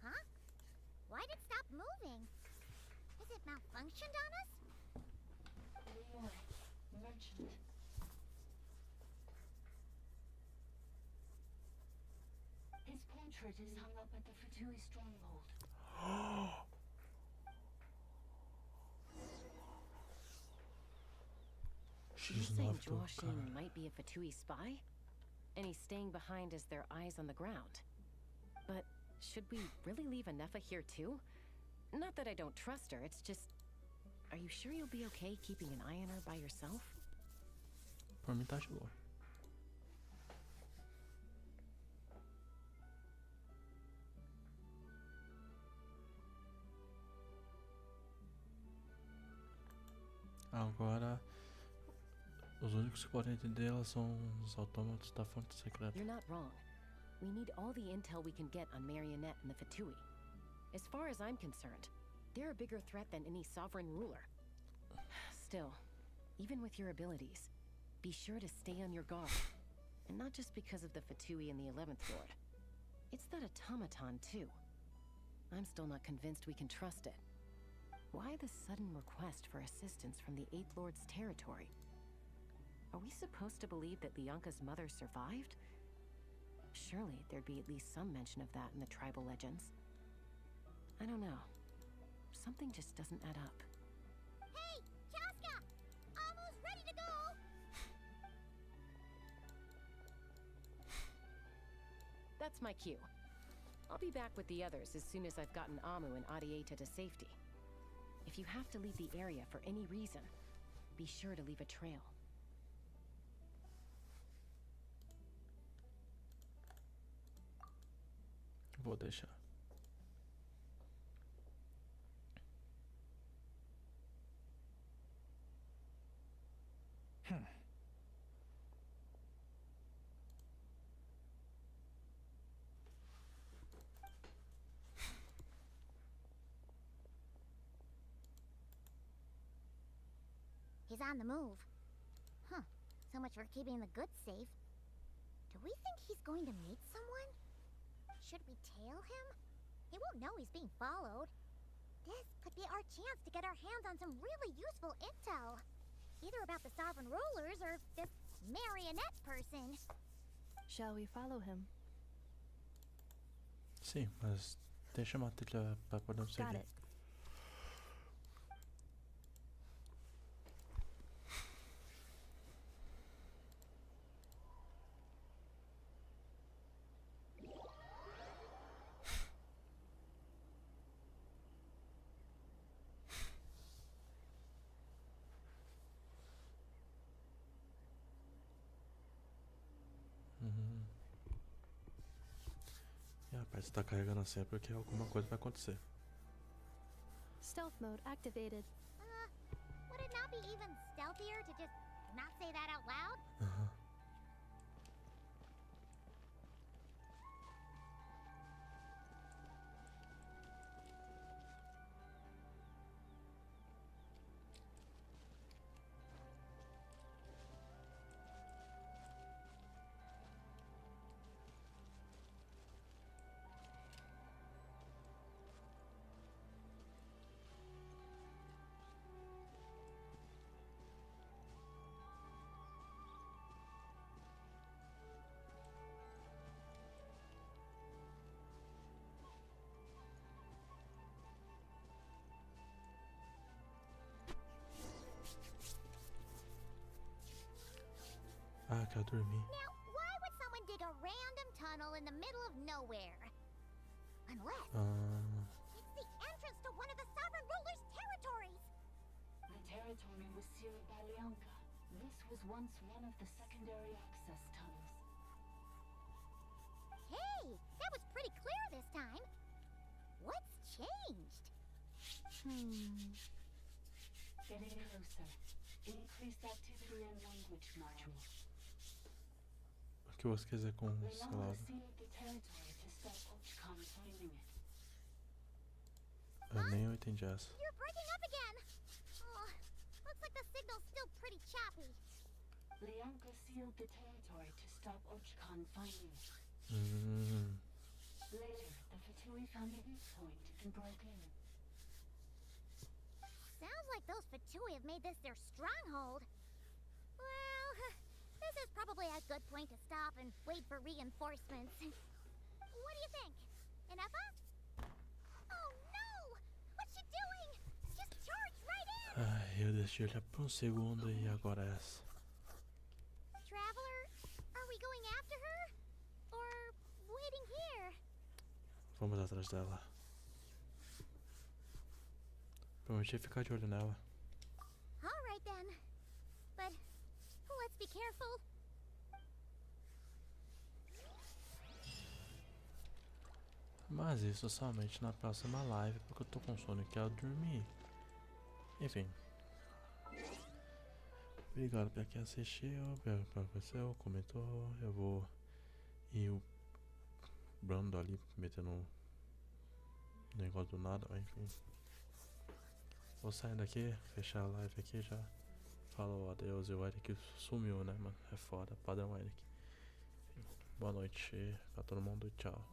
Huh? Why'd it stop moving? Has it malfunctioned on us? Leroy, merchant. His portrait is hung up at the Fatui stronghold. You're saying Joashin might be a Fatui spy? And he's staying behind as their eyes on the ground. But should we really leave Inefa here too? Not that I don't trust her, it's just... Are you sure you'll be okay keeping an eye on her by yourself? Por mim tá de boa. Agora, os únicos que podem entender ela são os autômatos da fonte secreta. You're not wrong. We need all the intel we can get on Marionette and the Fatui. As far as I'm concerned, they're a bigger threat than any sovereign ruler. Still, even with your abilities, be sure to stay on your guard. And not just because of the Fatui and the 11th Lord. It's that automaton, too. I'm still not convinced we can trust it. Why the sudden request for assistance from the Eighth Lord's territory? Are we supposed to believe that Lianka's mother survived? Surely there'd be at least some mention of that in the tribal legends. I don't know. Something just doesn't add up. Hey, Chaska! Almost ready to go! That's my cue. I'll be back with the others as soon as I've gotten Amu and Adieta to safety. If you have to leave the area for any reason, be sure to leave a trail. Vou deixar. He's on the move. Huh. So much for keeping the goods safe. Do we think he's going to meet someone? Should we tail him? He won't know he's being followed. This could be our chance to get our hands on some really useful intel. Either about the sovereign rulers or this marionette person. Shall we follow him? Sim, mas deixa uma trilha pra poder seguir. Got it. Parece que tá carregando assim porque alguma coisa vai acontecer. Stealth mode activated. Would it not be even stealthier to just not say that out loud? Ah, quero dormir. Now, why would someone dig a random tunnel in the middle of nowhere? Unless it's the entrance to one of the sovereign ruler's territories. The territory was sealed by Lianka. This was once one of the secondary access tunnels. Hey, that was pretty clear this time. What's changed? Getting closer. Increased activity in language module. O que você quer dizer com salada? Eu nem entendi essa. You're breaking up again. Oh, looks like the signal's still pretty choppy. Lianka sealed the territory to stop Ochkan finding it. Later, the Fatui found the weak point and broke in. Sounds like those Fatui have made this their stronghold. Well, this is probably a good point to stop and wait for reinforcements. What do you think? Inefa? Oh no! What's she doing? Just charged right in! Ai, eu deixei olhar por segundo e agora é essa. Traveler, are we going after her? Or waiting here? Vamos atrás dela. Prometi ficar de olho nela. Alright then. But let's be careful. Mas isso somente na próxima live, porque eu tô com sono e quero dormir. Enfim. Obrigado pra quem assistiu, pra você, comentou. Eu vou ir o Brando ali metendo um negócio do nada, enfim. Vou saindo aqui, fechar a live aqui já. Falou, adeus. E o Eric sumiu, né, mano? É foda, padrão Eric. Enfim, boa noite pra todo mundo, tchau.